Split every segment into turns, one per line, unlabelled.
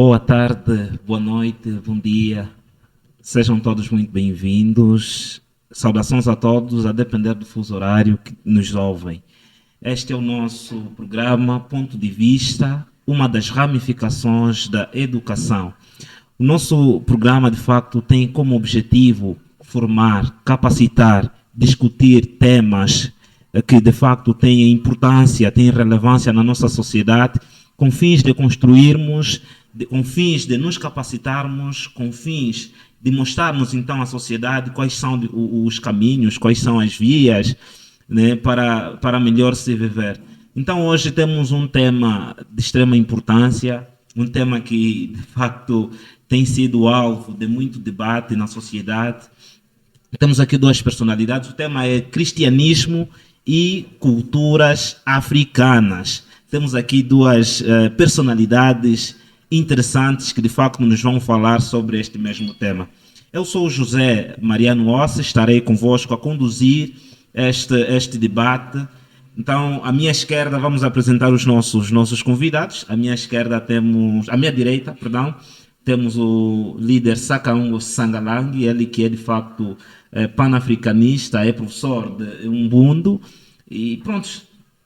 Boa tarde, boa noite, bom dia. Sejam todos muito bem-vindos. Saudações a todos, a depender do fuso horário que nos ouvem. Este é o nosso programa Ponto de Vista, uma das ramificações da educação. O nosso programa, de facto, tem como objetivo formar, capacitar, discutir temas que, de facto, têm importância, têm relevância na nossa sociedade, com fins de construirmos, com fins de nos capacitarmos, com fins de mostrarmos, então, à sociedade quais são os caminhos, quais são as vias, né, para melhor se viver. Então, hoje temos um tema de extrema importância, um tema que, de facto, tem sido alvo de muito debate na sociedade. Temos aqui duas personalidades. O tema é cristianismo e culturas africanas. Temos aqui duas personalidades interessantes que, de facto, nos vão falar sobre este mesmo tema. Eu sou o José Mariano Ossi, estarei convosco a conduzir este debate. Então, à minha esquerda, vamos apresentar os nossos convidados. À minha esquerda temos, à minha direita, perdão, temos o líder Sakaongo Sangalang, ele que é de facto panafricanista, é professor de Ubuntu. E pronto,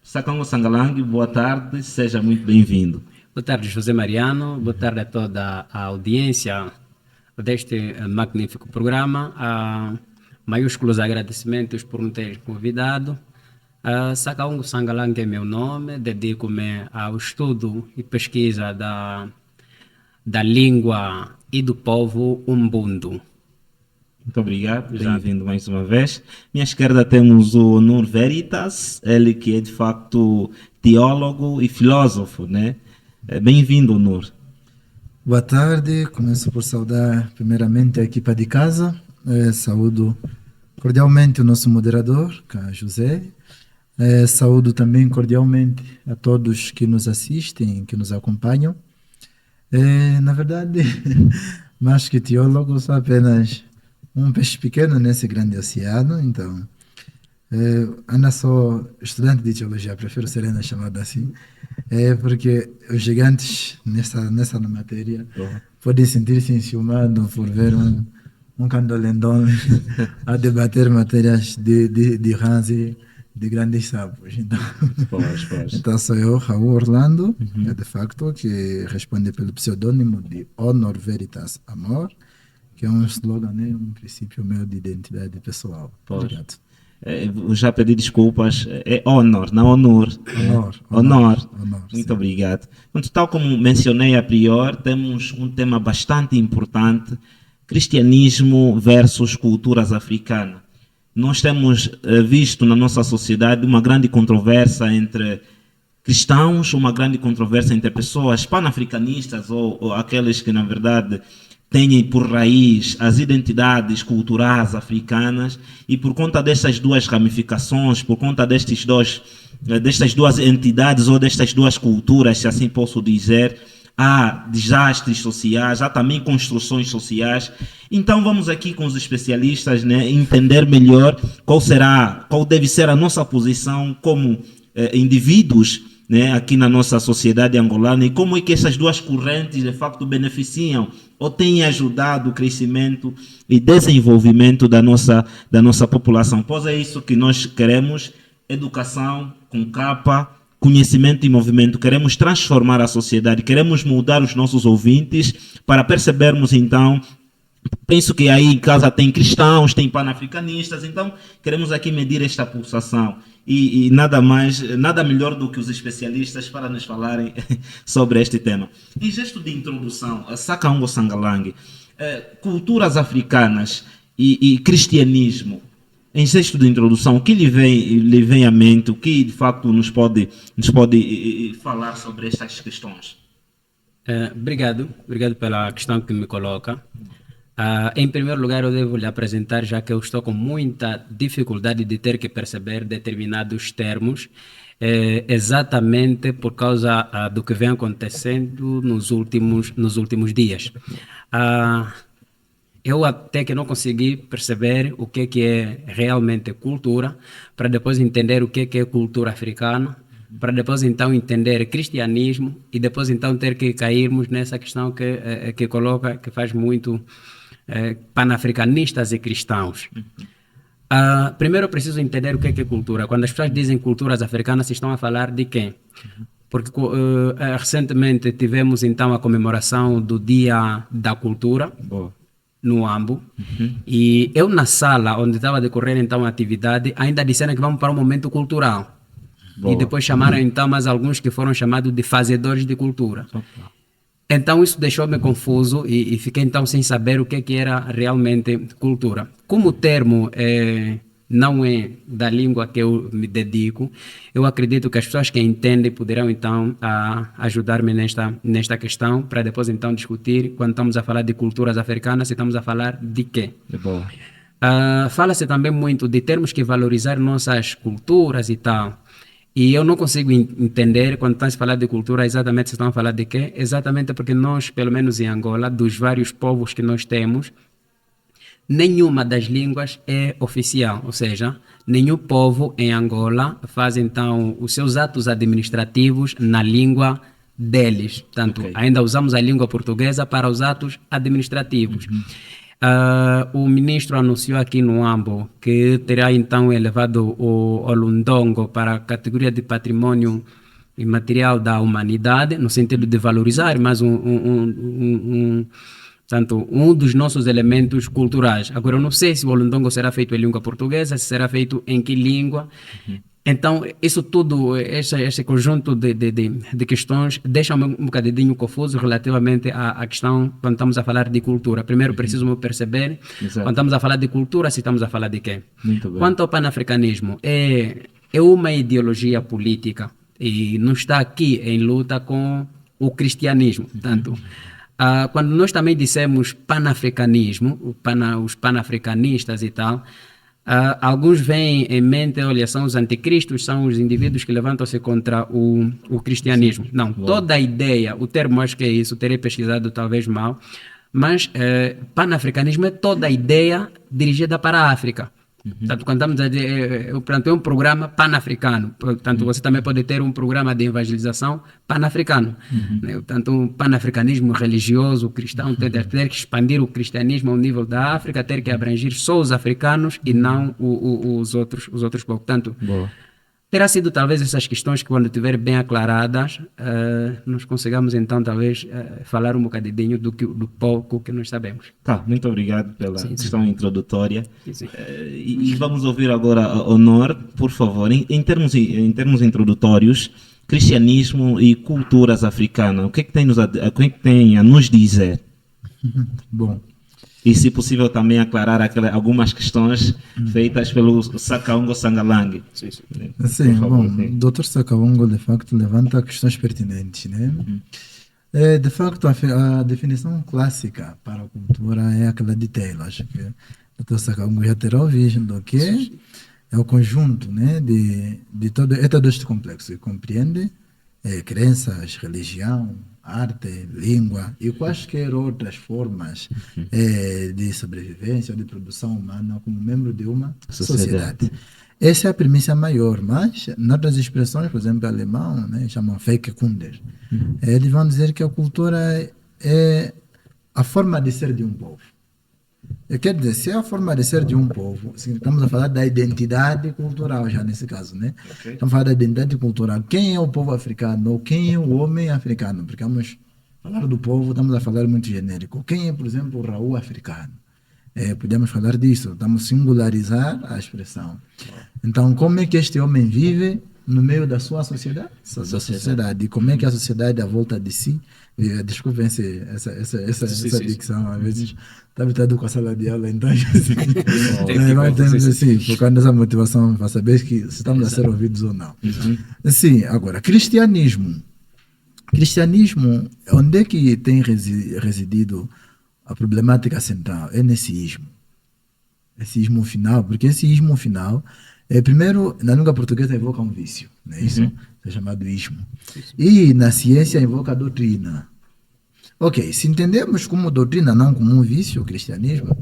Sakaongo Sangalang, boa tarde, seja muito bem-vindo.
Boa tarde, José Mariano. Boa tarde a toda a audiência deste magnífico programa. Maiúsculos agradecimentos por me ter convidado. Sakaongo Sangalang é meu nome, dedico-me ao estudo e pesquisa da língua e do povo Ubuntu.
Muito obrigado, bem-vindo mais uma vez. Minha esquerda temos o Onur Veritas, ele que é de facto teólogo e filósofo, né? Bem-vindo, Onur.
Boa tarde, começo por saudar primeiramente a equipa de casa, saúdo cordialmente o nosso moderador, que é José, saúdo também cordialmente a todos que nos assistem, que nos acompanham. Na verdade, mais que teólogo, sou apenas um peixe pequeno nesse grande oceano, então ainda sou estudante de teologia, prefiro ser ainda chamado assim, porque os gigantes nessa matéria podem sentir-se enciumados por ver um candolendão a debater matérias de rãs e de grandes sapos. Então, então sou eu, Raul Orlando, de facto, que responde pelo pseudônimo de Honor Veritas Amor, que é um slogan, né? Um princípio meu de identidade pessoal. Obrigado.
Eu já pedi desculpas, é Honor, não Honor. Honor. Muito sim. Obrigado. Então, tal como mencionei a priori, temos um tema bastante importante, cristianismo versus culturas africanas. Nós temos visto na nossa sociedade uma grande controvérsia entre cristãos, uma grande controvérsia entre pessoas panafricanistas ou aqueles que, na verdade, têm por raiz as identidades culturais africanas, e por conta destas duas ramificações, por conta destas duas entidades ou destas duas culturas, se assim posso dizer, há desastres sociais, há também construções sociais. Então vamos aqui com os especialistas, né, entender melhor qual deve ser a nossa posição como indivíduos, né, aqui na nossa sociedade angolana, e como é que essas duas correntes de facto beneficiam ou têm ajudado o crescimento e desenvolvimento da nossa população. Pois é isso que nós queremos: educação com capa, conhecimento e movimento. Queremos transformar a sociedade, queremos mudar os nossos ouvintes para percebermos, então, penso que aí em casa tem cristãos, tem panafricanistas, então queremos aqui medir esta pulsação. E nada melhor do que os especialistas para nos falarem sobre este tema. Em gesto de introdução, Sakaongo Sangalang, culturas africanas e cristianismo, em gesto de introdução, o que lhe vem à mente, o que de facto nos pode falar sobre estas questões?
Obrigado pela questão que me coloca. Em primeiro lugar, eu devo lhe apresentar, já que eu estou com muita dificuldade de ter que perceber determinados termos, exatamente por causa do que vem acontecendo nos últimos dias. Eu até que não consegui perceber o que é realmente cultura, para depois entender o que é cultura africana, para depois então entender cristianismo e depois então ter que cairmos nessa questão que coloca, que faz muito panafricanistas e cristãos. Primeiro eu preciso entender o que é cultura. Quando as pessoas dizem culturas africanas, estão a falar de quem? Porque recentemente tivemos então a comemoração do Dia da Cultura.
Boa.
No Ambo, e eu na sala onde estava a decorrer então a atividade, ainda disseram que vamos para um momento cultural. Boa. E depois chamaram então mais alguns que foram chamados de fazedores de cultura. Então isso deixou-me confuso e fiquei então sem saber o que era realmente cultura. Como o termo não é da língua que eu me dedico, eu acredito que as pessoas que entendem poderão então ajudar-me nesta questão, para depois então discutir, quando estamos a falar de culturas africanas, estamos a falar de quê? Fala-se também muito de termos que valorizar nossas culturas e tal, e eu não consigo entender quando estamos a falar de cultura exatamente se estão a falar de quê, exatamente porque nós, pelo menos em Angola, dos vários povos que nós temos, nenhuma das línguas é oficial, ou seja, nenhum povo em Angola faz então os seus atos administrativos na língua deles. Portanto, ainda usamos a língua portuguesa para os atos administrativos. O ministro anunciou aqui no Ambo que terá então elevado o Olundongo para a categoria de patrimônio imaterial da humanidade, no sentido de valorizar mais portanto, um dos nossos elementos culturais. Agora, eu não sei se o Olundongo será feito em língua portuguesa, se será feito em que língua. Então, isso tudo, esse conjunto de questões, deixa-me um bocadinho confuso relativamente à questão quando estamos a falar de cultura. Primeiro, preciso perceber, quando estamos a falar de cultura, se estamos a falar de quê? Quanto ao panafricanismo, é uma ideologia política e não está aqui em luta com o cristianismo. Portanto, quando nós também dissemos panafricanismo, os panafricanistas e tal, alguns veem em mente, olha, são os anticristos, são os indivíduos que levantam-se contra o cristianismo. Não, toda a ideia, o termo acho que é isso, terei pesquisado talvez mal, mas panafricanismo é toda a ideia dirigida para a África. Portanto, quando estamos a dizer, é um programa panafricano. Portanto, você também pode ter um programa de evangelização panafricano. Né? Portanto, um panafricanismo religioso, cristão, ter que expandir o cristianismo ao nível da África, ter que abranger só os africanos e não os outros povos. Portanto, terá sido talvez essas questões que, quando estiverem bem aclaradas, nós consigamos então talvez falar um bocadinho do pouco que nós sabemos.
Tá, muito obrigado pela questão introdutória.
Sim.
E vamos ouvir agora a Honor, por favor, em termos introdutórios, cristianismo e culturas africanas, o que é que tem a nos dizer?
Bom.
E, se possível, também aclarar algumas questões feitas pelo Sakaongo Sangalang.
Sim, bom, o Dr. Sakaongo, de facto, levanta questões pertinentes, né? De facto, a definição clássica para a cultura é aquela de Taylor. Acho que o Dr. Sakaongo já terá ouvido que é o conjunto, né, de todo este complexo, que compreende crenças, religião, arte, língua e quaisquer outras formas de sobrevivência ou de produção humana como membro de uma sociedade. Essa é a premissa maior, mas noutras expressões, por exemplo, alemão, né, chamam Fake Kunder. Eles vão dizer que a cultura é a forma de ser de um povo. Quer dizer, se é a forma de ser de um povo, estamos a falar da identidade cultural já nesse caso, né? Estamos a falar da identidade cultural. Quem é o povo africano ou quem é o homem africano? Porque vamos falar do povo, estamos a falar muito genérico. Quem é, por exemplo, o Raul africano? Podemos falar disso, estamos a singularizar a expressão. Então, como é que este homem vive no meio da sua sociedade? E como é que a sociedade à volta de si vive? Desculpem essa dicção, às vezes está habitado com a sala de aula, então temos assim, por causa dessa motivação para saber que se estamos a ser ouvidos ou não. Sim, agora, cristianismo, onde é que tem residido a problemática central? É nesse ismo. Esse ismo final, porque esse ismo final, primeiro, na língua portuguesa evoca um vício, né? Isso é chamado ismo. E na ciência evoca a doutrina. Ok, se entendemos como doutrina, não como um vício, o cristianismo,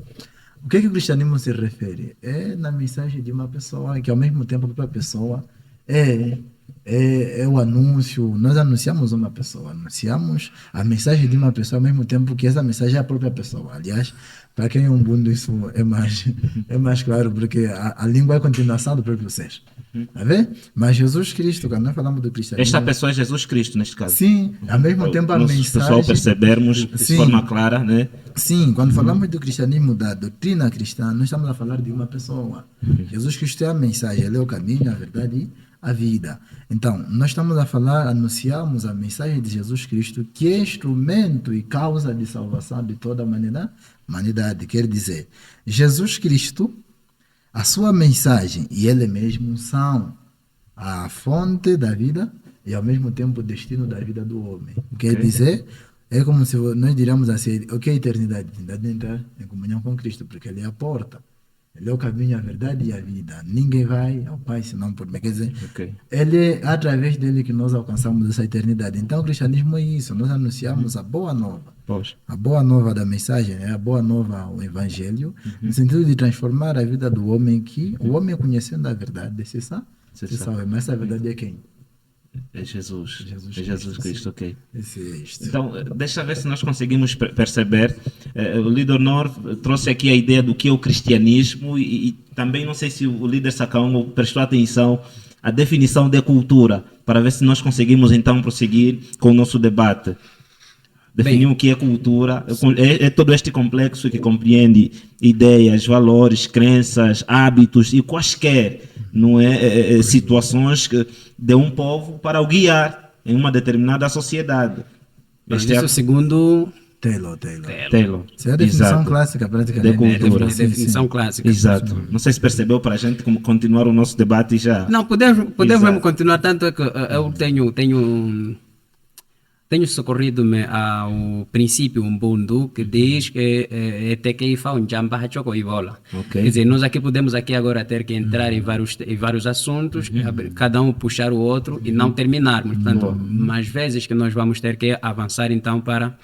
o que o cristianismo se refere? É na mensagem de uma pessoa que, ao mesmo tempo, a própria pessoa é é o anúncio, nós anunciamos uma pessoa, anunciamos a mensagem de uma pessoa ao mesmo tempo que essa mensagem é a própria pessoa. Aliás, para quem é um bundo isso é mais claro, porque a língua é a continuação do próprio ser. Tá vendo? Mas Jesus Cristo, quando nós falamos do cristianismo...
Esta pessoa é Jesus Cristo, neste caso.
Sim, ao mesmo tempo a mensagem...
pessoal percebermos de
Sim.
forma clara, né?
Sim, quando falamos do cristianismo, da doutrina cristã, nós estamos a falar de uma pessoa. Jesus Cristo é a mensagem, Ele é o caminho, a verdade e a vida. Então, nós estamos a falar, anunciamos a mensagem de Jesus Cristo, que é instrumento e causa de salvação de toda a humanidade. Quer dizer, Jesus Cristo, a sua mensagem e Ele mesmo são a fonte da vida e ao mesmo tempo o destino da vida do homem. Quer dizer, é como se nós diríamos assim, o que é eternidade? Eternidade é entrar em comunhão com Cristo, porque Ele é a porta. Ele é o caminho, a verdade e a vida. Ninguém vai ao Pai senão por mim. Quer dizer, Ele é através dele que nós alcançamos essa eternidade. Então o cristianismo é isso. Nós anunciamos a boa nova. A boa nova da mensagem, é a boa nova, o evangelho, no sentido de transformar a vida do homem, que o homem conhecendo a verdade, se salva. Mas essa verdade é quem?
É Jesus. É Jesus Cristo, ok.
Esse é isto.
Então, deixa ver se nós conseguimos perceber. O líder Nor trouxe aqui a ideia do que é o cristianismo e também não sei se o líder Sakaongo prestou atenção à definição de cultura, para ver se nós conseguimos então prosseguir com o nosso debate. Definir o que é cultura, é todo este complexo que compreende ideias, valores, crenças, hábitos e quaisquer, não é, situações de um povo para o guiar em uma determinada sociedade.
Este é o segundo
Taylor.
Essa
é a definição clássica, praticamente.
De cultura.
Definição clássica.
Exato. Não sei se percebeu para a gente como continuar o nosso debate já.
Não, podemos mesmo continuar, tanto é que eu tenho socorrido-me ao princípio Ubuntu, que diz que é que um jamba choco e bola. Quer dizer, nós aqui podemos agora ter que entrar em vários assuntos, cada um puxar o outro e não terminarmos. Portanto, mais vezes que nós vamos ter que avançar então para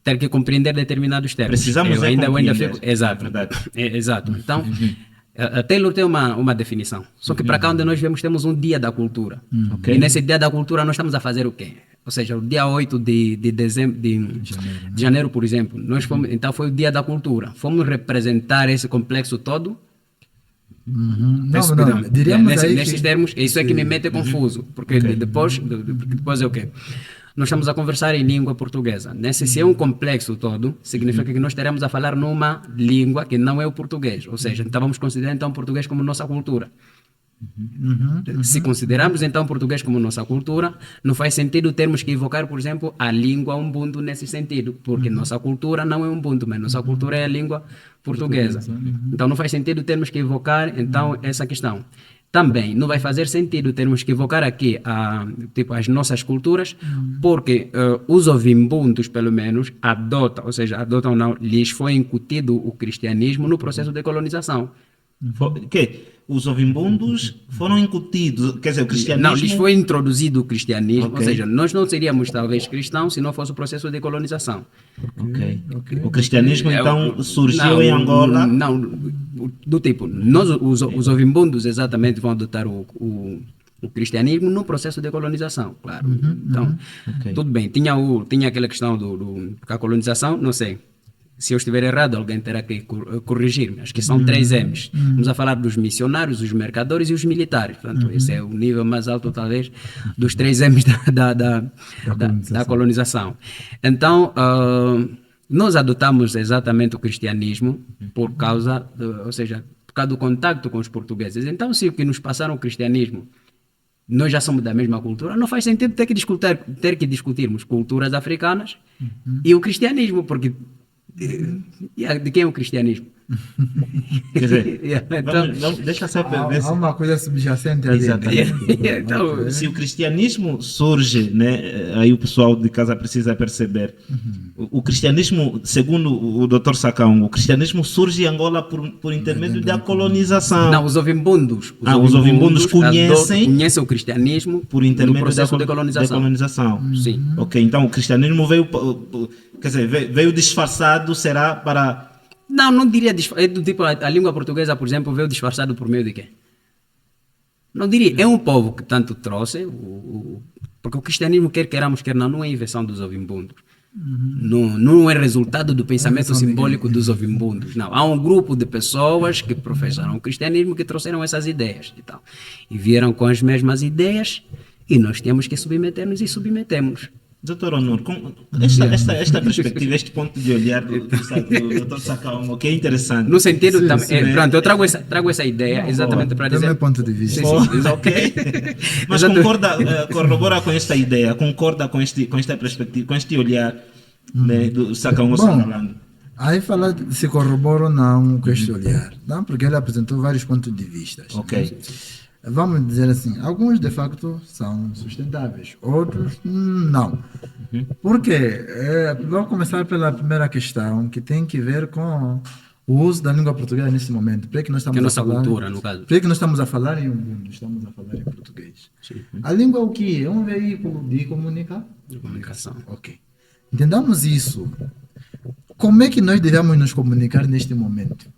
ter que compreender determinados termos.
Precisamos ainda
fico, exato. Exato. Então, a Taylor tem uma definição. Só que para cá onde nós vemos temos um dia da cultura. E nesse dia da cultura nós estamos a fazer o quê? Ou seja, o dia 8 de janeiro, por exemplo, nós fomos, então foi o dia da cultura. Fomos representar esse complexo todo.
Não, diríamos
nesses termos, isso é que me mete confuso. Porque depois é o quê? Nós estamos a conversar em língua portuguesa. Se é um complexo todo, significa que nós estaremos a falar numa língua que não é o português. Ou seja, então vamos considerar então o português como nossa cultura. Se considerarmos então o português como nossa cultura, não faz sentido termos que evocar, por exemplo, a língua Ubuntu nesse sentido, porque nossa cultura não é Ubuntu, mas nossa cultura é a língua portuguesa. Então não faz sentido termos que evocar então essa questão. Também não vai fazer sentido termos que evocar aqui as nossas culturas, porque os ovimbuntos, pelo menos, adotam ou não, lhes foi incutido o cristianismo no processo de colonização.
Os ovimbundos foram incutidos, quer dizer, o cristianismo...
Não, lhes foi introduzido o cristianismo, ou seja, nós não seríamos talvez cristãos se não fosse o processo de colonização.
O cristianismo então surgiu em Angola?
Não, do tipo, os ovimbundos exatamente vão adotar o cristianismo no processo de colonização, claro. Então, tudo bem, tinha aquela questão da colonização, não sei. Se eu estiver errado, alguém terá que corrigir-me. Acho que são 3 M's. Vamos a falar dos missionários, os mercadores e os militares. Portanto, esse é o nível mais alto, talvez, dos 3 M's da colonização. Então, nós adotamos exatamente o cristianismo por causa do contato com os portugueses. Então, se o que nos passaram o cristianismo, nós já somos da mesma cultura, não faz sentido ter que discutirmos culturas africanas e o cristianismo, porque... De quem é o cristianismo?
Quer dizer, então, deixa só ver.
Há uma coisa subjacente ali.
Então, se o cristianismo surge, né, aí o pessoal de casa precisa perceber. O cristianismo, segundo o Dr. Sakaongo, o cristianismo surge em Angola por intermédio da colonização.
Não, os ovimbundos
conhecem
o cristianismo
por intermédio
do processo de colonização.
Sim. Ok, então o cristianismo veio disfarçado, será para...
Não diria disfarçado. É do tipo, a língua portuguesa, por exemplo, veio disfarçado por meio de quê? Não diria, é um povo que tanto trouxe, porque o cristianismo, quer queiramos, quer não é invenção dos ovimbundos. Não é resultado do pensamento simbólico dos ovimbundos. Não, há um grupo de pessoas que professaram o cristianismo que trouxeram essas ideias e tal. E vieram com as mesmas ideias e nós temos que submeter-nos e submetemos.
Doutor Honor, esta perspectiva, este ponto de olhar do Dr. Sakaongo, que é interessante.
No sentido também, pronto, eu trago essa ideia exatamente para dizer.
Do meu ponto de vista.
Ok. Mas corrobora com esta ideia, concorda com esta perspectiva, com este olhar, né, do Sakaongo falando.
Aí se corrobora ou não com este olhar, não? Porque ele apresentou vários pontos de vista.
Ok.
Vamos dizer assim, alguns de facto são sustentáveis, outros não. Por quê? Vamos começar pela primeira questão, que tem que ver com o uso da língua portuguesa nesse momento. Por que nós estamos
a falar, cultura, no caso.
Por que nós estamos a falar em Ubuntu, estamos a falar em português? Sim. A língua é o quê? É um veículo de
comunicação.
Ok. Entendamos isso. Como é que nós devemos nos comunicar neste momento?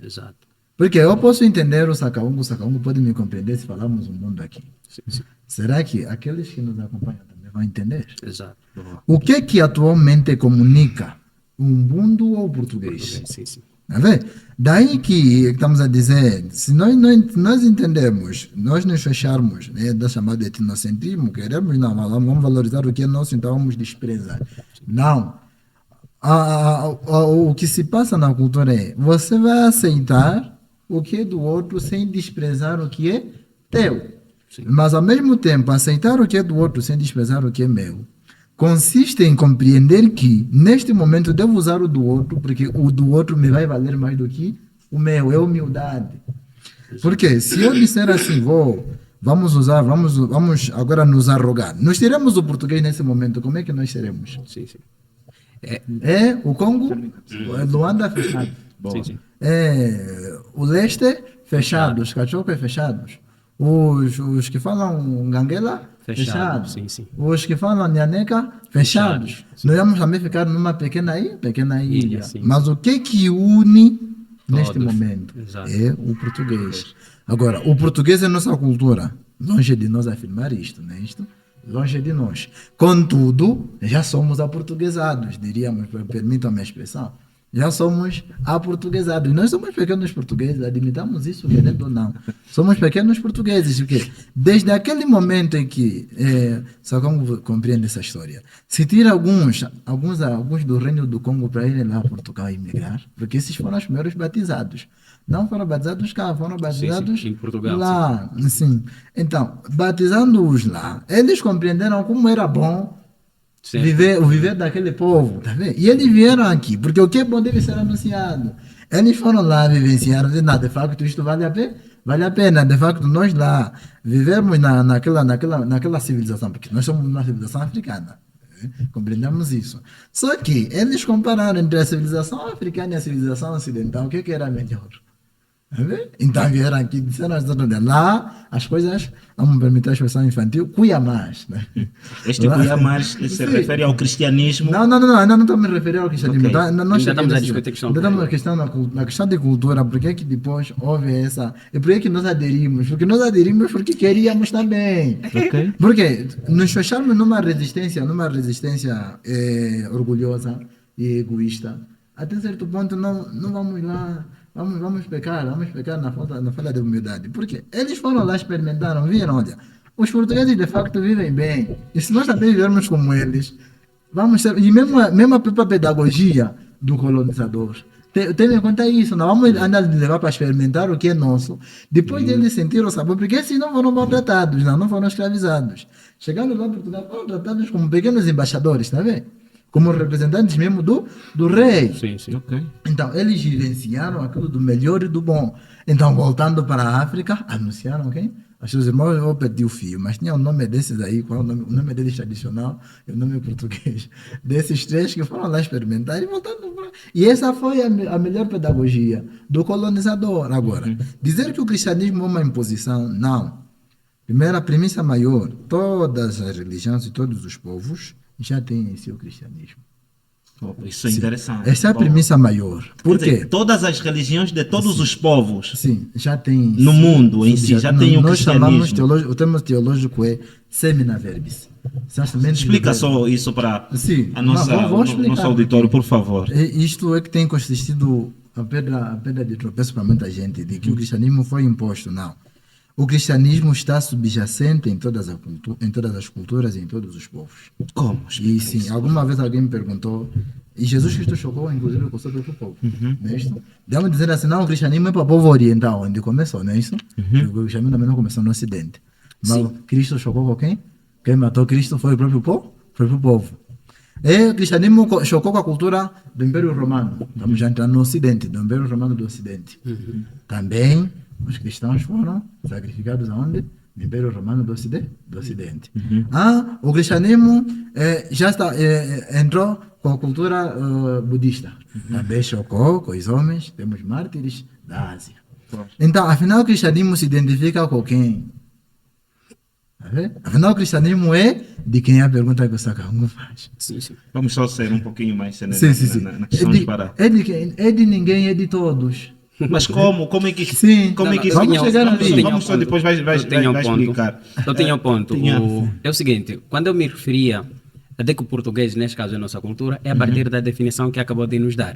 Exato.
Porque eu posso entender o Sakaongo pode me compreender se falarmos um mundo aqui. Sim. Será que aqueles que nos acompanham também vão entender?
Exato.
O que atualmente comunica o Ubuntu ou o português?
Sim.
Tá vendo? Daí que estamos a dizer, se nós entendemos, nós nos fecharmos, né, da chamada etnocentrismo, queremos, não, vamos valorizar o que é nosso, então vamos desprezar. Não. O que se passa na cultura é, você vai aceitar o que é do outro sem desprezar o que é teu. Sim. Mas, ao mesmo tempo, aceitar o que é do outro sem desprezar o que é meu, consiste em compreender que, neste momento, devo usar o do outro, porque o do outro me vai valer mais do que o meu. É humildade. Porque se eu disser assim, vamos agora nos arrogar. Nós teremos o português nesse momento. Como é que nós seremos?
Sim.
O Congo, Luanda fechado.
Sim.
O leste fechado, os cachocos fechados. Os que falam Ganguela, fechados.
Sim.
Os que falam Nhaneca, fechados. Nós vamos também ficar numa pequena ilha.
Sim.
Mas o que une neste momento?
Exato.
É o português. Agora, o português é nossa cultura. Longe de nós afirmar isto, não é isto? Longe de nós. Contudo, já somos aportuguesados, diríamos, permitam-me a expressão. Já somos aportuguesados. Nós somos pequenos portugueses, admitamos isso, querendo ou não. Somos pequenos portugueses, porque desde aquele momento em que, só como compreende essa história, se tira alguns do Reino do Congo para irem lá a Portugal imigrar, porque esses foram os primeiros batizados. Não foram batizados cá, foram batizados
em Portugal,
lá. Sim. Então, batizando-os lá, eles compreenderam como era bom viver daquele povo, tá vendo? E eles vieram aqui, porque o que é bom deve ser anunciado. Eles foram lá, vivenciaram, de facto, isto vale a pena, de facto, nós lá vivemos naquela civilização, porque nós somos uma civilização africana, compreendemos isso. Só que eles compararam entre a civilização africana e a civilização ocidental, o que era melhor? Então vieram aqui, disseram lá as coisas, vamos permitir a expressão infantil, cuia mais. Né?
Este cuia mais se refere ao cristianismo?
Não, não estou me referindo ao cristianismo.
Okay.
Nós estamos a discutir
a questão na questão de cultura, porque é que depois houve essa... E por que nós aderimos? Porque nós aderimos porque queríamos também.
Okay.
Porque nos fecharmos numa resistência orgulhosa e egoísta, até certo ponto não vamos lá... Vamos pecar na falta de humildade. Por quê? Eles foram lá, experimentaram, viram, olha, os portugueses de facto vivem bem. E se nós também vivermos como eles, vamos ser... E mesmo a própria pedagogia do colonizador. Tenha em conta isso, não vamos andar de levar para experimentar o que é nosso. Depois de eles sentiram o sabor, porque esses não foram maltratados, não foram escravizados. Chegando lá em Portugal, foram tratados como pequenos embaixadores, tá vendo? Como representantes mesmo do rei.
Sim.
Okay.
Então, eles vivenciaram aquilo do melhor e do bom. Então, voltando para a África, anunciaram quem? Os seus irmãos, eu perdi o fio, mas tinha o nome desses aí, qual é o nome deles tradicional e o nome português. Desses três que foram lá experimentar e voltando para... E essa foi a melhor pedagogia do colonizador. Agora, dizer que o cristianismo é uma imposição, não. Primeira premissa maior, todas as religiões e todos os povos já tem em si o cristianismo.
Isso é interessante.
Essa é a premissa maior. Por
Quer dizer,
quê?
todas as religiões de todos os povos
Sim, já tem.
no mundo em si, já tem o
Nós chamamos
cristianismo.
o termo teológico é semina verbis. São as sementes do
Explica
verbo.
só isso para
Sim,
a nossa,
vou
o
explicar.
nosso auditório, por favor.
Isto é que tem consistido a pedra de tropeço para muita gente, de que o cristianismo foi imposto. Não. O cristianismo está subjacente em todas as culturas e em todos os povos.
Como?
E sim, alguma vez alguém me perguntou, e Jesus Cristo chocou, inclusive, com o seu próprio povo. Não é isso? Deve dizer assim, não, o cristianismo é para o povo oriental, onde começou, não é isso? O cristianismo também não começou no Ocidente. Mas Cristo chocou com quem? Quem matou Cristo foi o próprio povo. E o cristianismo chocou com a cultura do Império Romano. Estamos já entrando no Ocidente, do Império Romano do Ocidente. Também os cristãos foram sacrificados aonde? No Império Romano do Ocidente. O cristianismo entrou com a cultura budista. Também chocou com os homens, temos mártires da Ásia. Então, afinal, o cristianismo se identifica com quem? Afinal, o cristianismo é de quem é a pergunta que o Sacango faz.
Sim.
Vamos só ser um pouquinho mais
Sim.
na questões para...
É de quem? É de ninguém, é de todos.
Mas como? Como é que...
Sim.
Como é que
Vamos chegar ali.
Vamos só depois vai explicar.
Eu tenho um ponto. É o seguinte, quando eu me referia a que o português, neste caso, é a nossa cultura, é a partir da definição que acabou de nos dar.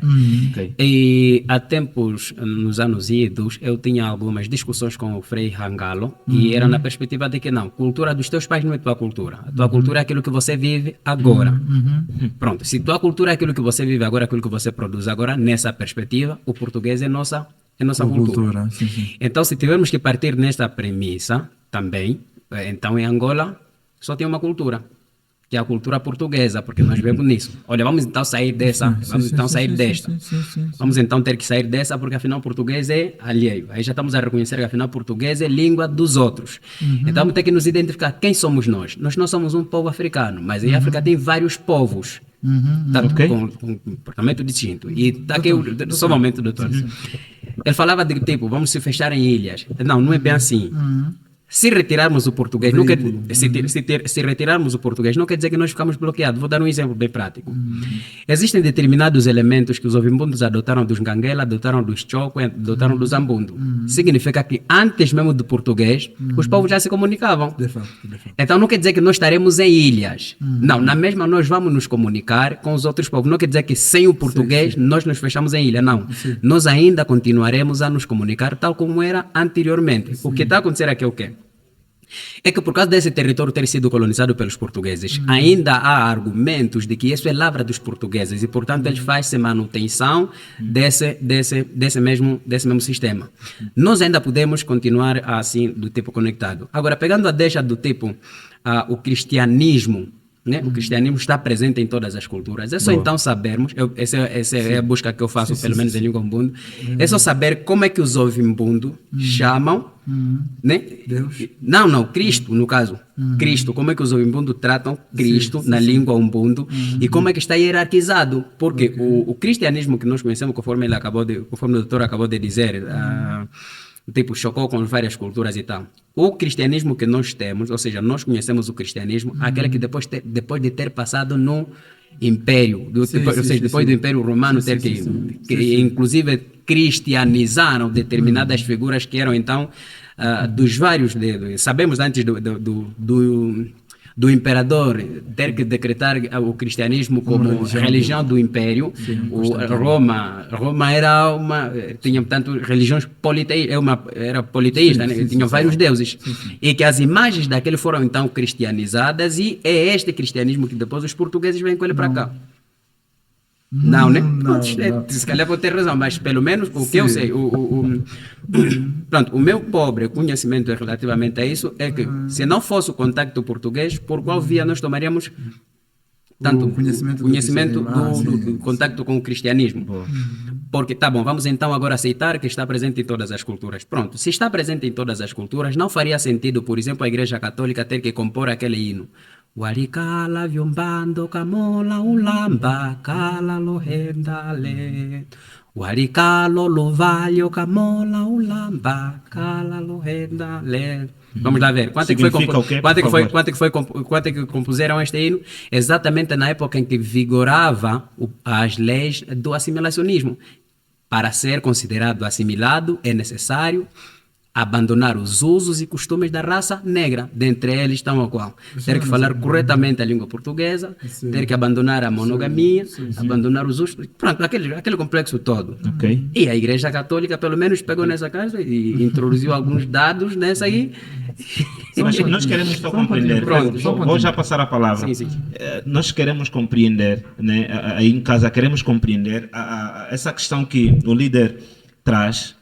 Okay.
E há tempos, nos anos idos, eu tinha algumas discussões com o Frei Hangalo e era na perspectiva de que não, cultura dos teus pais não é tua cultura. A tua cultura é aquilo que você vive agora. Pronto, se tua cultura é aquilo que você vive agora, aquilo que você produz agora, nessa perspectiva, o português é nossa cultura.
Sim.
Então, se tivermos que partir nesta premissa também, então em Angola só tem uma cultura, que é a cultura portuguesa, porque nós vemos nisso. Olha, vamos então sair dessa, Vamos então ter que sair dessa, porque afinal português é alheio. Aí já estamos a reconhecer que afinal português é língua dos outros. Então vamos ter que nos identificar quem somos nós. Nós não somos um povo africano, mas em África tem vários povos. Com um comportamento distinto. E está aqui, só um momento, doutor. Ele falava de tipo, vamos se fechar em ilhas. Não é bem assim. Se retirarmos o português, não quer, se retirarmos o português, não quer dizer que nós ficamos bloqueados. Vou dar um exemplo bem prático. Existem determinados elementos que os ovimbundos adotaram dos Nganguela, adotaram dos Chokwe, adotaram dos Zambundo. Significa que antes mesmo do português, os povos já se comunicavam.
De fato.
Então não quer dizer que nós estaremos em ilhas. Não, na mesma nós vamos nos comunicar com os outros povos. Não quer dizer que sem o português nós nos fechamos em ilha. Não. Nós ainda continuaremos a nos comunicar tal como era anteriormente. O que está a acontecer aqui é o quê? É que por causa desse território ter sido colonizado pelos portugueses, ainda há argumentos de que isso é lavra dos portugueses e, portanto, eles fazem manutenção desse mesmo sistema. Nós ainda podemos continuar assim, do tipo conectado. Agora, pegando a deixa do tipo o cristianismo, né? O cristianismo está presente em todas as culturas. É só então sabermos, essa é a busca que eu faço, pelo menos em língua umbundo, é só saber como é que os ovimbundo chamam, né?
Deus.
Não, Cristo, no caso. Cristo, como é que os ovimbundo tratam Cristo na língua umbundo e como é que está hierarquizado. Porque o cristianismo que nós conhecemos, conforme o doutor acabou de dizer, tipo, chocou com várias culturas e tal. O cristianismo que nós temos, ou seja, nós conhecemos o cristianismo, aquele que depois de ter passado no império, depois do Império Romano, que inclusive cristianizaram determinadas figuras que eram então dos vários, sabemos antes do imperador ter que decretar o cristianismo como religião do império. Roma era tinha tanto religiões era politeísta, né? Tinha vários deuses, e que as imagens daquele foram então cristianizadas, e é este cristianismo que depois os portugueses vêm com ele para cá. Não, né? Se calhar vou ter razão, mas pelo menos o que eu sei, pronto, o meu pobre conhecimento relativamente a isso é que se não fosse o contacto português, por qual via nós tomaríamos tanto o conhecimento do contacto com o cristianismo? Porque, tá bom, vamos então agora aceitar que está presente em todas as culturas. Pronto, se está presente em todas as culturas, não faria sentido, por exemplo, a Igreja Católica ter que compor aquele hino. Warikala vyombando kamola ulamba kala lohendale. Warikalo lovalho kamola ulamba kala lohendale. Vamos lá ver. Quanto é que foi,
Significa o quê,
quanto é que
por
foi,
favor?
quanto é que foi, quanto é que compuseram este hino? Exatamente na época em que vigorava as leis do assimilacionismo. Para ser considerado assimilado, é necessário abandonar os usos e costumes da raça negra. Dentre eles estão a qual? Ter que falar corretamente a língua portuguesa, ter que abandonar a monogamia, abandonar os usos, pronto, aquele complexo todo.
Ok.
E a Igreja Católica, pelo menos, pegou nessa casa e introduziu alguns dados nessa aí.
Mas nós queremos só compreender.
Pronto,
Vou já passar a palavra.
Sim.
Nós queremos compreender, né, aí em casa, queremos compreender essa questão que o líder traz.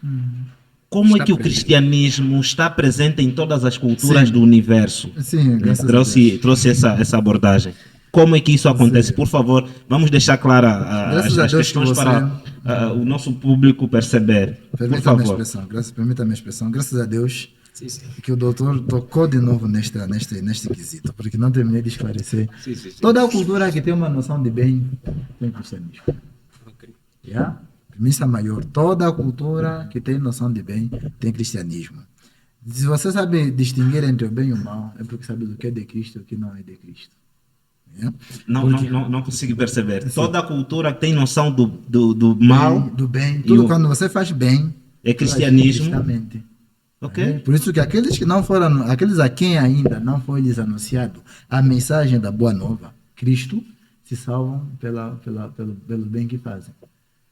Como é que o cristianismo está presente em todas as culturas do universo?
Sim, graças a Deus.
Trouxe essa abordagem. Como é que isso acontece? Por favor, vamos deixar clara
Graças a
as
Deus
questões
que
para o nosso público perceber. Por
Permita-me a
favor.
expressão, permita-me a expressão. Graças a Deus
Sim.
que o doutor tocou de novo neste quesito, porque não terminei de esclarecer.
Sim.
Toda a cultura que tem uma noção de bem tem cristianismo.
Ok.
Yeah? Premissa maior, toda a cultura que tem noção de bem tem cristianismo. Se você sabe distinguir entre o bem e o mal, é porque sabe do que é de Cristo e o que não é de Cristo. Yeah?
Não consigo perceber. Toda a cultura tem noção do mal.
Do bem,
E
tudo quando você faz bem,
é cristianismo.
justamente.
Ok?
Por isso que aqueles a quem ainda não foi lhes anunciado a mensagem da boa nova, Cristo, se salvam pelo bem que fazem.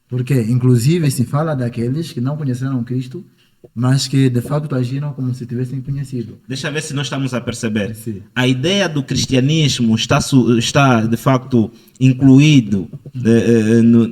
Porque, inclusive, se fala daqueles que não conheceram Cristo, mas que de facto agiram como se tivessem conhecido.
Deixa eu ver se nós estamos a perceber.
Sim.
A ideia do cristianismo está de facto incluído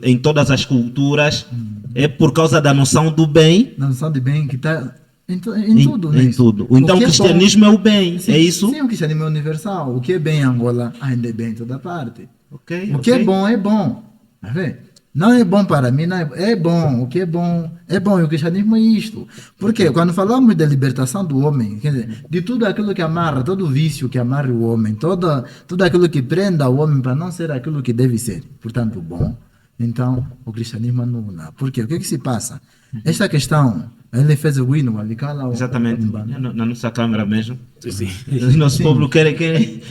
em todas as culturas, é por causa da noção do bem.
Na noção de bem que está em tudo, né?
Em tudo. Então o
que é
cristianismo é o bem,
Sim,
é isso?
Sim, o cristianismo é universal. O que é bem em Angola ainda é bem em toda parte.
Ok,
O que é bom é bom. Tá vendo? Não é bom para mim, não é bom. O que é bom é bom. E o cristianismo é isto. Porque quando falamos da libertação do homem, quer dizer, de tudo aquilo que amarra, todo vício que amarra o homem, tudo aquilo que prenda o homem para não ser aquilo que deve ser, portanto, bom, então o cristianismo anula. Por quê? O que é que se passa? Esta questão, ele fez o hino, ali cala o...
Exatamente. Na nossa câmara mesmo.
Sim.
O nosso povo quer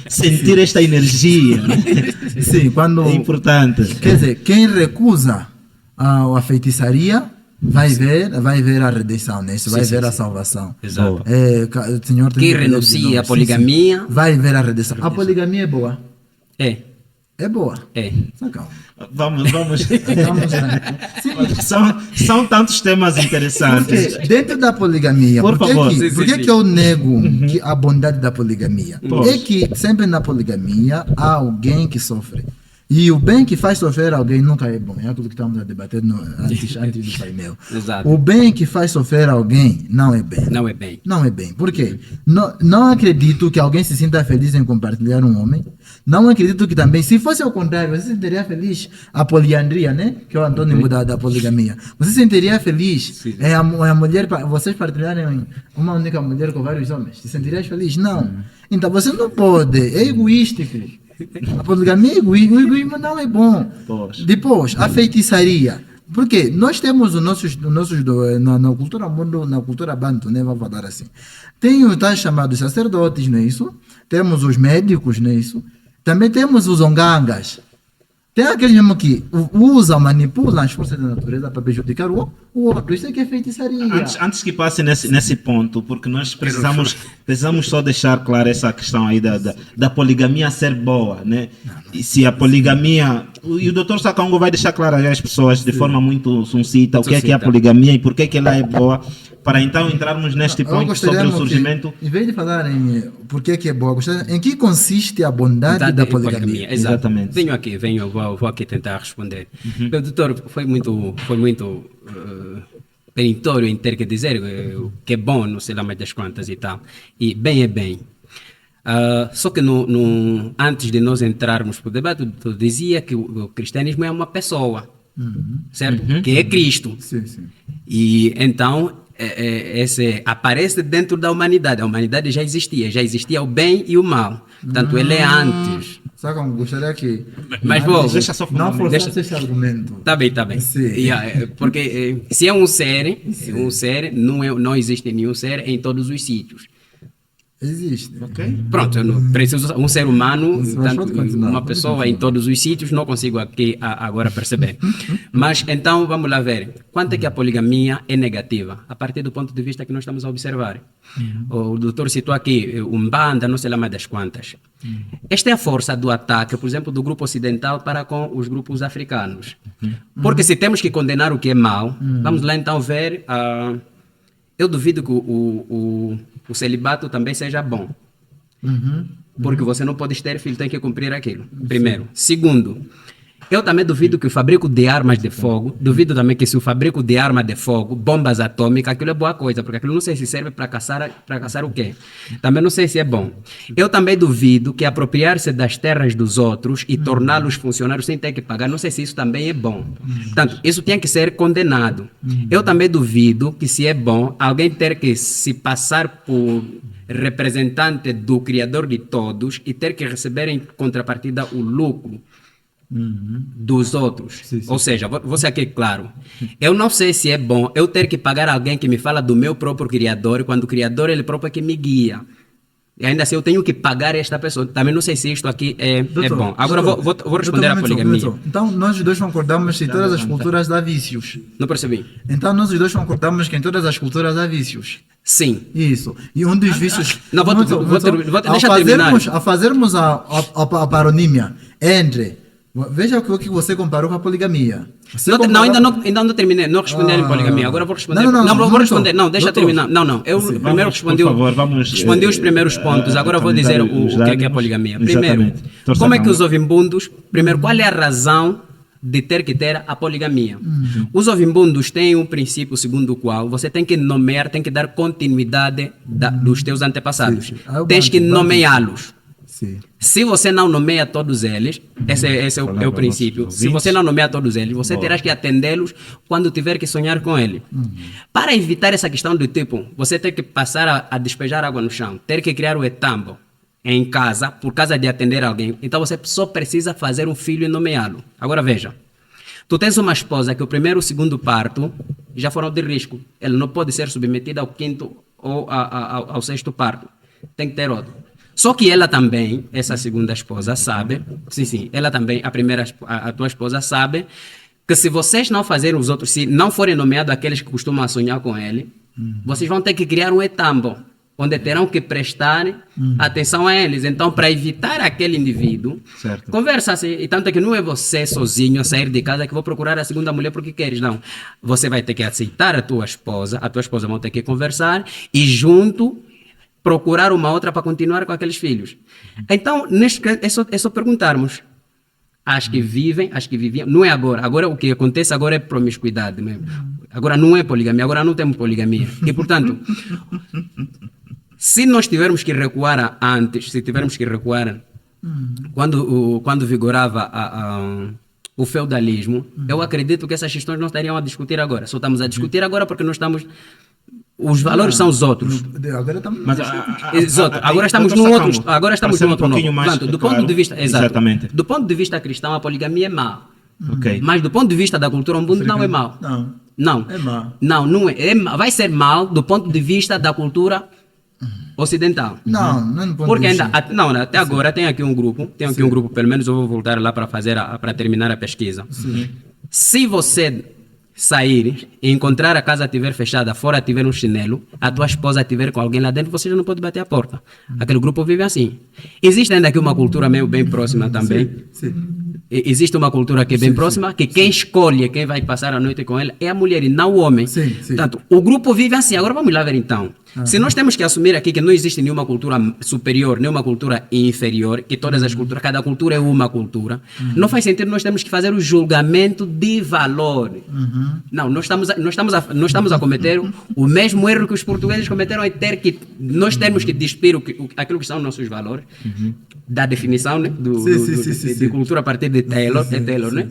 sentir esta energia.
Sim, quando...
É importante.
Quer dizer, quem recusa a feitiçaria vai ver a redenção nisso, vai ver a salvação.
Exato.
O Senhor tem
Quem
que ver
renuncia
de novo.
à poligamia...
Vai ver a redenção. A poligamia é boa. É boa. Saca?
Vamos.
Vamos
São tantos temas interessantes.
Porque dentro da poligamia,
Por favor.
por que eu nego a bondade da poligamia? É que sempre na poligamia há alguém que sofre. E o bem que faz sofrer alguém nunca é bom. É aquilo que estamos a debater antes do painel.
Exato.
O bem que faz sofrer alguém não é bem.
Não é bem.
Não é bem. Por quê? Não acredito que alguém se sinta feliz em compartilhar um homem. Não acredito que também, se fosse ao contrário, você se sentiria feliz a poliandria, né? Que é o antônimo da poligamia. Você se sentiria feliz a mulher, vocês partilharem uma única mulher com vários homens. Se sentirias feliz? Não. Então você não pode. É egoístico. A poligamia é egoísmo. O egoísmo não é bom. Depois, a feitiçaria. Porque nós temos os nossos na cultura mundo, na cultura banto, né? Vamos falar assim. Tem os tais chamados sacerdotes, não é isso? Temos os médicos, não é isso? Também temos os ongangas. Tem aqueles mesmo que usam, manipulam as forças da natureza para prejudicar o outro. Isso é que é feitiçaria.
Antes que passe nesse ponto, porque nós precisamos só deixar clara essa questão aí da poligamia ser boa, né? E se a poligamia... E o Dr. Sacongo vai deixar claro às pessoas de forma muito sucinta o que é a poligamia e por que ela é boa, para então entrarmos neste ponto sobre o surgimento...
Em vez de falar em por que é boa, em que consiste a bondade da poligamia?
Exatamente. Vou aqui tentar responder. Doutor, foi muito peritório em ter que dizer que é bom, não sei lá mais das quantas e tal. E bem é bem. Só que antes de nós entrarmos para o debate, eu dizia que o cristianismo é uma pessoa, certo? Que é Cristo.
Sim.
E então, esse aparece dentro da humanidade. A humanidade já existia o bem e o mal. Portanto, ele é antes.
Sabe como gostaria que...
Mas
deixa só
não forçasse esse argumento.
Tá bem.
Sim.
Porque se é um ser, não existe nenhum ser em todos os sítios.
Existe.
Ok?
Pronto, eu não preciso um ser humano,
Mas
tanto,
pode continuar,
uma
pode
pessoa
continuar.
em todos os sítios, não consigo aqui agora perceber. Mas então vamos lá ver. Quanto é que a poligamia é negativa? A partir do ponto de vista que nós estamos a observar. O doutor citou aqui Umbanda, não sei lá mais das quantas. Esta é a força do ataque, por exemplo, do grupo ocidental para com os grupos africanos. Porque se temos que condenar o que é mau, vamos lá então ver. Eu duvido que o celibato também seja bom. Porque você não pode ter filho, tem que cumprir aquilo. Primeiro. Segundo, eu também duvido que o fabrico de armas de fogo, duvido também que se o fabrico de arma de fogo, bombas atômicas, aquilo é boa coisa, porque aquilo não sei se serve para caçar o quê. Também não sei se é bom. Eu também duvido que apropriar-se das terras dos outros e torná-los funcionários sem ter que pagar, não sei se isso também é bom. Portanto, isso tinha que ser condenado. Eu também duvido que se é bom alguém ter que se passar por representante do Criador de todos e ter que receber em contrapartida o lucro dos outros.
Sim.
Ou seja, você aqui, claro, eu não sei se é bom eu ter que pagar alguém que me fala do meu próprio Criador, quando o Criador ele próprio é que me guia. E ainda assim eu tenho que pagar esta pessoa. Também não sei se isto aqui é bom. Agora vou responder à poligamia.
Então, nós os dois concordamos que em todas as culturas há vícios.
Não percebi.
Então, nós os dois concordamos que em todas as culturas há vícios.
Sim.
Isso. E um dos vícios...
Não, deixa eu terminar.
Ao fazermos a paronímia entre... Veja o que você comparou com a poligamia.
Ainda não terminei. Não respondi em poligamia. Agora vou responder. Vou responder. Não, deixa eu terminar. Não. Eu primeiro respondi.
Por favor, vamos...
Respondi os primeiros pontos. Agora vou dizer o que é a poligamia. Primeiro,
Exatamente.
como é que os ovimbundos... Primeiro, qual é a razão de ter que ter a poligamia? Os ovimbundos têm um princípio segundo o qual você tem que nomear, tem que dar continuidade dos teus antepassados.
Sim.
Tens que nomeá-los.
Sim.
Se você não nomeia todos eles, esse é o princípio. Se você não nomeia todos eles, você terá que atendê-los quando tiver que sonhar com ele. Para evitar essa questão do tipo, você ter que passar a despejar água no chão, ter que criar o etambo em casa, por causa de atender alguém, então você só precisa fazer um filho e nomeá-lo. Agora veja, tu tens uma esposa que o primeiro e o segundo parto já foram de risco. Ela não pode ser submetida ao quinto ou ao sexto parto. Tem que ter outro. Só que ela também, essa segunda esposa, sabe, sim, ela também, a tua esposa sabe, que se vocês não fazerem os outros, se não forem nomeados aqueles que costumam sonhar com ele, vocês vão ter que criar um etambo, onde terão que prestar atenção a eles. Então, para evitar aquele indivíduo, conversa-se, e tanto é que não é você sozinho a sair de casa que vou procurar a segunda mulher porque queres, não. Você vai ter que aceitar a tua esposa vão ter que conversar, e junto procurar uma outra para continuar com aqueles filhos. Então, é só perguntarmos. As que viviam, não é agora. Agora o que acontece agora é promiscuidade mesmo. Agora não é poligamia, agora não temos poligamia. E, portanto, se nós tivermos que recuar antes, quando vigorava o feudalismo, eu acredito que essas questões não estariam a discutir agora. Só estamos a discutir agora porque nós estamos... Os valores são os outros. Agora estamos num outro. Agora estamos num outro novo. Portanto, do ponto de vista, exatamente. Do ponto de vista cristão, a poligamia é má. Mas do ponto de vista da cultura umbundo não é mau. Não. É mau. Não é. Vai ser mal do ponto de vista da cultura ocidental.
Não
porque ainda até agora tem aqui um grupo, pelo menos eu vou voltar lá para terminar a pesquisa. Sim. Se você sair e encontrar a casa estiver fechada, fora tiver um chinelo, a tua esposa estiver com alguém lá dentro, você já não pode bater a porta. Aquele grupo vive assim. Existe ainda aqui uma cultura meio bem próxima também. Sim. Existe uma cultura que é bem próxima, que quem escolhe quem vai passar a noite com ela é a mulher e não o homem. Portanto, o grupo vive assim. Agora vamos lá ver então. Se nós temos que assumir aqui que não existe nenhuma cultura superior, nenhuma cultura inferior, que todas as culturas, cada cultura é uma cultura, não faz sentido nós temos que fazer o julgamento de valor. Não, nós estamos a cometer o mesmo erro que os portugueses cometeram, é nós temos que despir aquilo que são nossos valores, da definição, né, de cultura a partir de Taylor, né?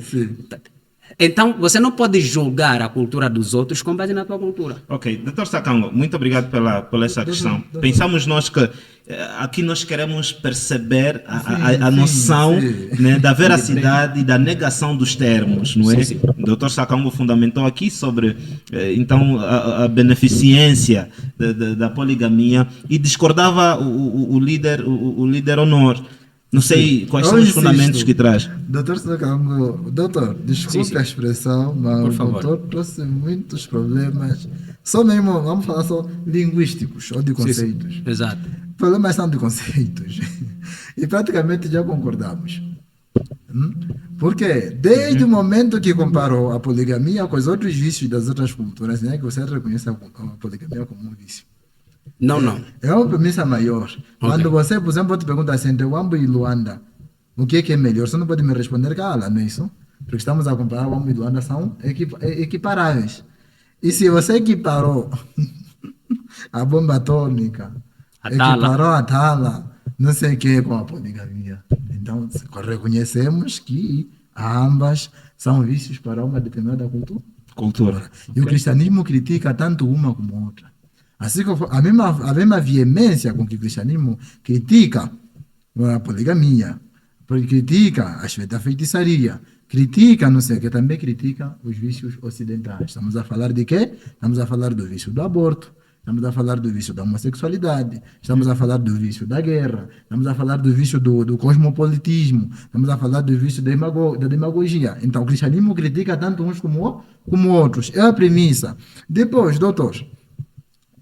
Então, você não pode julgar a cultura dos outros com base na tua cultura.
Ok, Dr. Sakango, muito obrigado pela essa questão. Pensamos nós que aqui nós queremos perceber a noção né, da veracidade e da negação dos termos, não é?
Sim.
O Dr. Sakango fundamentou aqui sobre então a beneficência da poligamia e discordava o líder Honor. Não sei quais são os fundamentos que traz.
Doutor Sakango, doutor, desculpe a expressão, mas
Por
o
favor.
doutor trouxe muitos problemas, só mesmo, vamos falar só linguísticos ou de conceitos.
Exato.
Problemas são de conceitos. E praticamente já concordamos. Porque desde o momento que comparou a poligamia com os outros vícios das outras culturas, né, que você reconhece a poligamia como um vício.
Não.
É uma premissa maior. Quando você, por exemplo, te pergunta assim, entre Wambo e Luanda, o que é melhor? Você não pode me responder que não é isso? Porque estamos a comparar Wambo e Luanda, são equiparáveis. E se você equiparou a bomba atômica, equiparou a tala, não sei o que com a poligamia. Então, reconhecemos que ambas são vícios para uma determinada cultura. E o cristianismo critica tanto uma como a outra. Assim como a mesma veemência com que o cristianismo critica a poligamia, critica a feitiçaria, critica, não sei o que, também critica os vícios ocidentais. Estamos a falar de quê? Estamos a falar do vício do aborto, estamos a falar do vício da homossexualidade, estamos a falar do vício da guerra, estamos a falar do vício do cosmopolitismo, estamos a falar do vício da demagogia. Então, o cristianismo critica tanto uns como outros. É a premissa. Depois, doutor,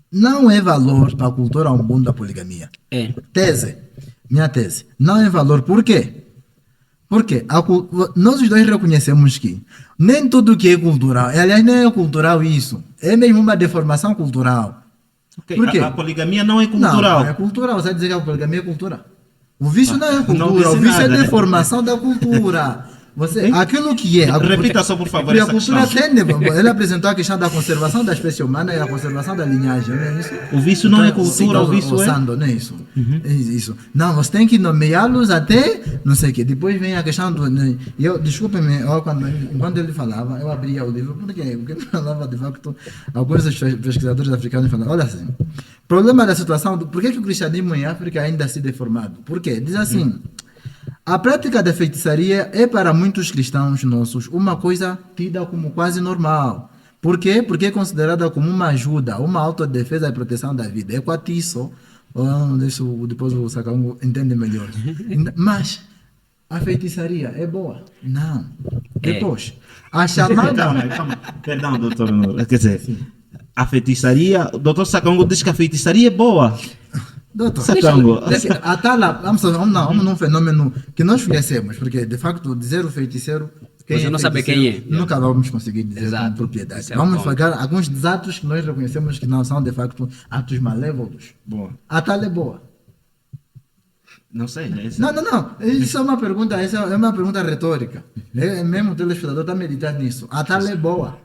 não é valor para a cultura umbanda a poligamia. Minha tese. Não é valor. Por quê? Porque nós os dois reconhecemos que nem tudo que é cultural, aliás, nem é cultural isso, é mesmo uma deformação cultural.
Okay.
Por quê?
A poligamia não é cultural.
Não é cultural. Você vai dizer que a poligamia é cultura? O vício não é cultura,
não
o vício
nada,
é deformação da cultura. Aquilo que é.
Repita só, por favor,
a
essa
cultura
questão.
ele apresentou a questão da conservação da espécie humana e a conservação da linhagem, não é isso?
O vício não é cultura, o vício é...
Não é isso. É isso. Não, você tem que nomeá-los até não sei o quê. Depois vem a questão do... Desculpe-me, quando ele falava, eu abria o livro, porque ele falava, de facto, alguns dos pesquisadores africanos falavam, olha assim, problema da situação, por que o cristianismo em África ainda se deformado? Por quê? Diz assim... A prática da feitiçaria é para muitos cristãos nossos uma coisa tida como quase normal. Por quê? Porque é considerada como uma ajuda, uma autodefesa e proteção da vida. É quatiço. Depois o Sakango entende melhor. Mas a feitiçaria é boa? Não. Depois, a chamada...
Calma. Perdão, doutor. Quer dizer, a feitiçaria... O doutor Sakango diz que a feitiçaria é boa.
Doutor,
Sakango.
A tala, vamos num fenômeno que nós conhecemos, porque de facto dizer o feiticeiro,
você não sabe quem é.
Nunca vamos conseguir dizer com propriedade. Vamos falar alguns dos atos que nós reconhecemos que não são de facto atos malévolos.
Boa.
A tala é boa.
Não sei.
Não. Isso é uma pergunta, retórica. Mesmo o telespectador está meditando nisso. A tala é boa.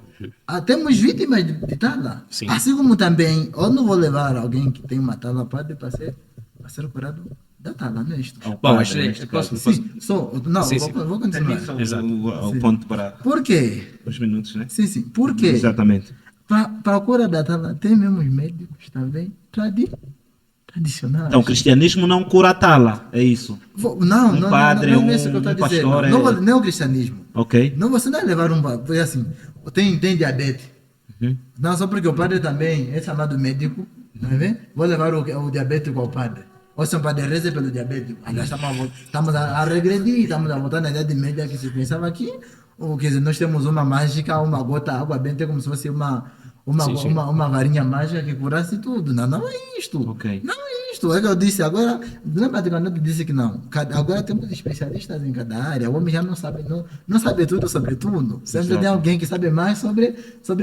Temos vítimas de tala.
Sim.
Assim como também, eu não vou levar alguém que tem uma tala para ser curado da tala, não é isto?
Bom, posso?
Vou continuar.
O ponto para
Por quê?
os minutos, né?
Sim. Por quê?
Exatamente.
Para a cura da tala, tem mesmo os médicos também tradicionais.
Então, o cristianismo não cura a tala, é isso?
Não é isso que eu estou
pastor
dizendo. Não é o cristianismo.
Ok.
Não, você não é levar porque assim, tem diabetes. Não, só porque o padre também é chamado médico, não é? Vou levar o diabético ao padre. Ou se o padre reza pelo diabético. Aliás, estamos a regredir, estamos a voltar na Idade Média que se pensava aqui. Ou, quer dizer, nós temos uma mágica, uma gota, água benta, como se fosse uma varinha mágica que curasse tudo. Não é isto.
Okay.
Não é isto. É que eu disse. Agora, lembra de quando eu disse que não? Agora temos especialistas em cada área. O homem já não sabe tudo sobre tudo. Sempre tem alguém que sabe mais sobre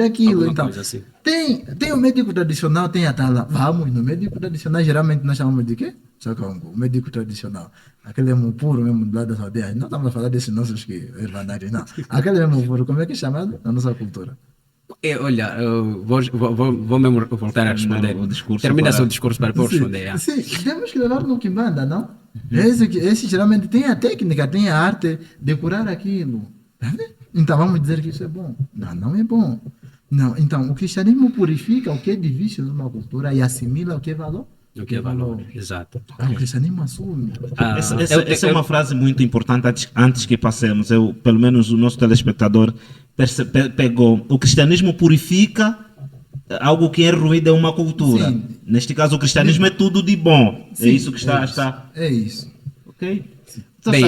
aquilo.
Alguma
então,
coisa assim.
Tem o médico tradicional, tem a tala. Vamos, no médico tradicional, geralmente nós chamamos de quê? O médico tradicional. Aquele mesmo puro mesmo do lado das aldeias. Não estamos a falar desses nossos ervanários, não. Aquele mesmo puro, como é que é chamado na nossa cultura?
Olha, eu vou mesmo voltar a responder. Termina seu discurso para depois responder.
Sim, temos que levar no Kimbanda, não? Esse geralmente tem a técnica, tem a arte de curar aquilo. Então vamos dizer que isso é bom. Não, não é bom. Não, então o cristianismo purifica o que é de vício numa cultura e assimila o que é valor.
O que é valor, exato.
O cristianismo assume.
Essa é uma frase muito importante antes que passemos. Pelo menos o nosso telespectador pegou. O cristianismo purifica algo que é ruim de uma cultura.
Sim.
Neste caso, o cristianismo é tudo de bom.
Sim,
é isso que está.
É isso.
Ok?
Bem,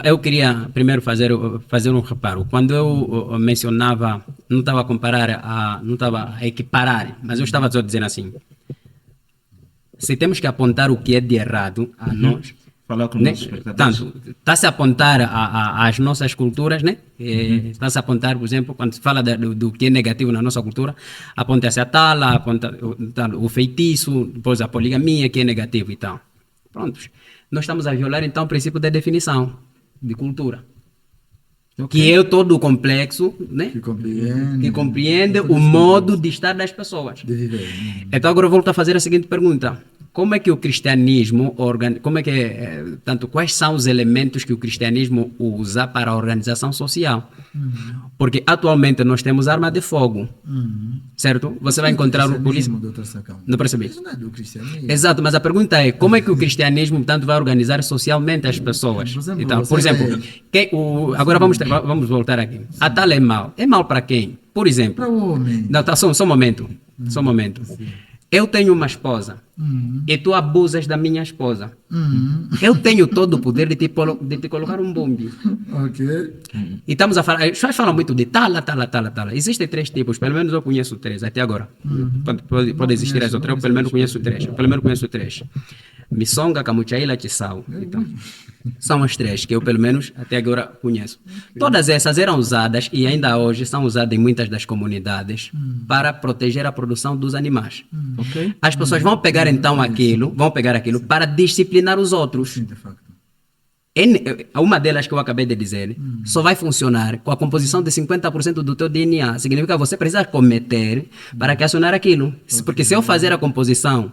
eu queria primeiro fazer um reparo. Quando eu mencionava, não estava a comparar, não estava a equiparar, mas eu estava só dizendo assim: se temos que apontar o que é de errado a nós,
falar com
né?
nossos espectadores.
Tanto está-se a apontar às nossas culturas, né? Está-se a apontar, por exemplo, quando se fala do que é negativo na nossa cultura, aponta-se a tala, aponta o feitiço, depois a poligamia, que é negativo e tal. Prontos. Nós estamos a violar então o princípio da definição de cultura. Okay. Que é todo o complexo, né? Que compreende o modo de estar das pessoas.
De viver.
Então agora eu volto a fazer a seguinte pergunta: como é que o cristianismo tanto quais são os elementos que o cristianismo usa para a organização social? Porque atualmente nós temos arma de fogo, certo? Você vai encontrar o polícia. Não percebi.
Isso não é do cristianismo.
Exato, mas a pergunta é: como é que o cristianismo portanto vai organizar socialmente as pessoas? Por exemplo, agora vamos voltar aqui. A tala é mal. É mal para quem? Por exemplo.
Para o homem.
Não, tá, só um momento. Só um momento. Eu tenho uma esposa e tu abusas da minha esposa. Eu tenho todo o poder de te colocar um bombe.
Ok.
E estamos a falar, as pessoas falam muito de tala. Existem 3 tipos, pelo menos eu conheço 3 até agora. Pode existir as outras, eu pelo menos conheço 3. Missonga, Camuchaila, Tissau. Então, são as 3 que eu pelo menos até agora conheço. Todas essas eram usadas e ainda hoje são usadas em muitas das comunidades para proteger a produção dos animais.
Okay.
As pessoas vão pegar então aquilo para disciplinar os outros.
Sim, de facto.
Uma delas que eu acabei de dizer só vai funcionar com a composição de 50% do teu DNA. Significa que você precisa cometer para que acionar aquilo. Porque se eu fazer a composição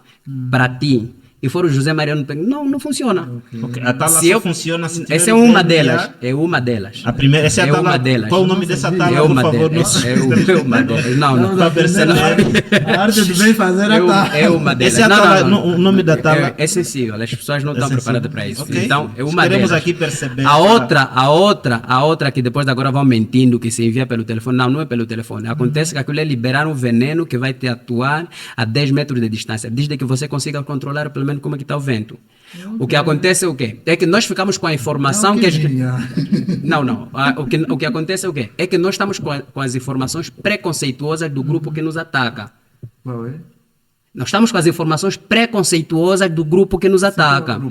para ti e for o José Mariano, não funciona.
Okay. A tala só funciona se tiver
essa é uma delas. É uma delas.
A primeira, essa é a tala,
uma delas.
Qual o nome dessa tala,
é uma
por favor?
Delas. É uma delas. Não.
A arte de bem fazer a tala.
É uma delas.
Essa é a tala, o nome da tala.
É sensível. As pessoas não estão preparadas para isso.
Okay.
Então, é uma
Queremos
delas.
aqui perceber.
A outra que depois de agora vão mentindo que se envia pelo telefone. Não é pelo telefone. Acontece que aquilo é liberar um veneno que vai te atuar a 10 metros de distância, desde que você consiga controlar pelo menos como é que está o vento. O que acontece é o quê? É que nós ficamos com a informação O que acontece é o quê? É que nós estamos com as informações preconceituosas do grupo que nos ataca.
Qual é?
Nós estamos com as informações preconceituosas do grupo que nos ataca.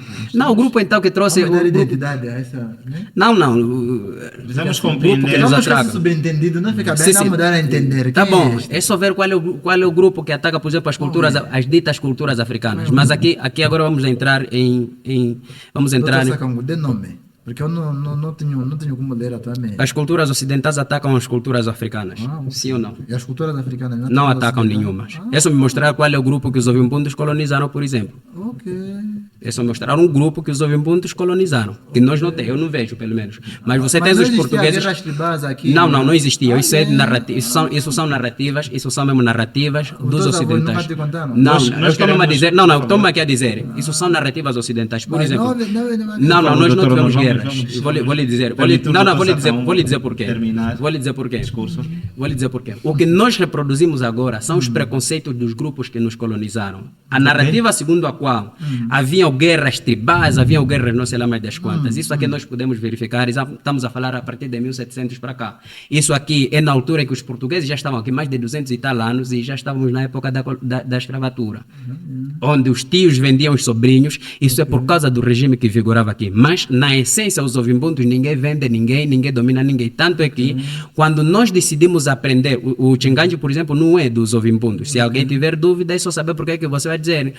O grupo então que trouxe...
A identidade é essa, né?
Não.
Precisamos
compreender.
compreender.
Não
ficar subentendido, não fica bem, não mudar a entender.
Tá bom, é só ver qual é o grupo que ataca, por exemplo, as ditas culturas africanas. Mas aqui agora vamos entrar em...
De nome. Porque eu não tenho como ler atualmente.
As culturas ocidentais atacam as culturas africanas.
Okay.
Sim ou não?
E as culturas africanas
não atacam nenhuma. É só me mostrar qual é o grupo que os ovimbundos colonizaram, por exemplo.
Ok.
É só mostrar um grupo que os ovimbundos colonizaram. Que nós não temos, eu não vejo pelo menos. Mas você tem os portugueses.
Aqui,
não existia. Isso é narrativa. Isso são narrativas. Isso são mesmo narrativas dos ocidentais. Não, estou-me a dizer. Estou-me aqui a dizer. Isso são narrativas ocidentais. Por exemplo. Nós não tivemos guerra. Vou lhe dizer porquê. Vou lhe dizer porquê. O que nós reproduzimos agora são os preconceitos dos grupos que nos colonizaram. A narrativa segundo a qual haviam guerras tribais, haviam guerras não sei lá mais das quantas. Isso aqui nós podemos verificar. Estamos a falar a partir de 1700 para cá. Isso aqui é na altura em que os portugueses já estavam aqui mais de 200 e tal anos e já estávamos na época da escravatura. Onde os tios vendiam os sobrinhos. Isso é por causa do regime que vigorava aqui. Mas na essência os ovimbundos ninguém vende ninguém domina ninguém. Tanto é que quando nós decidimos aprender, o Chinganji, por exemplo, não é dos ovimbundos. Se alguém tiver dúvida, é só saber porque é que você vai dizer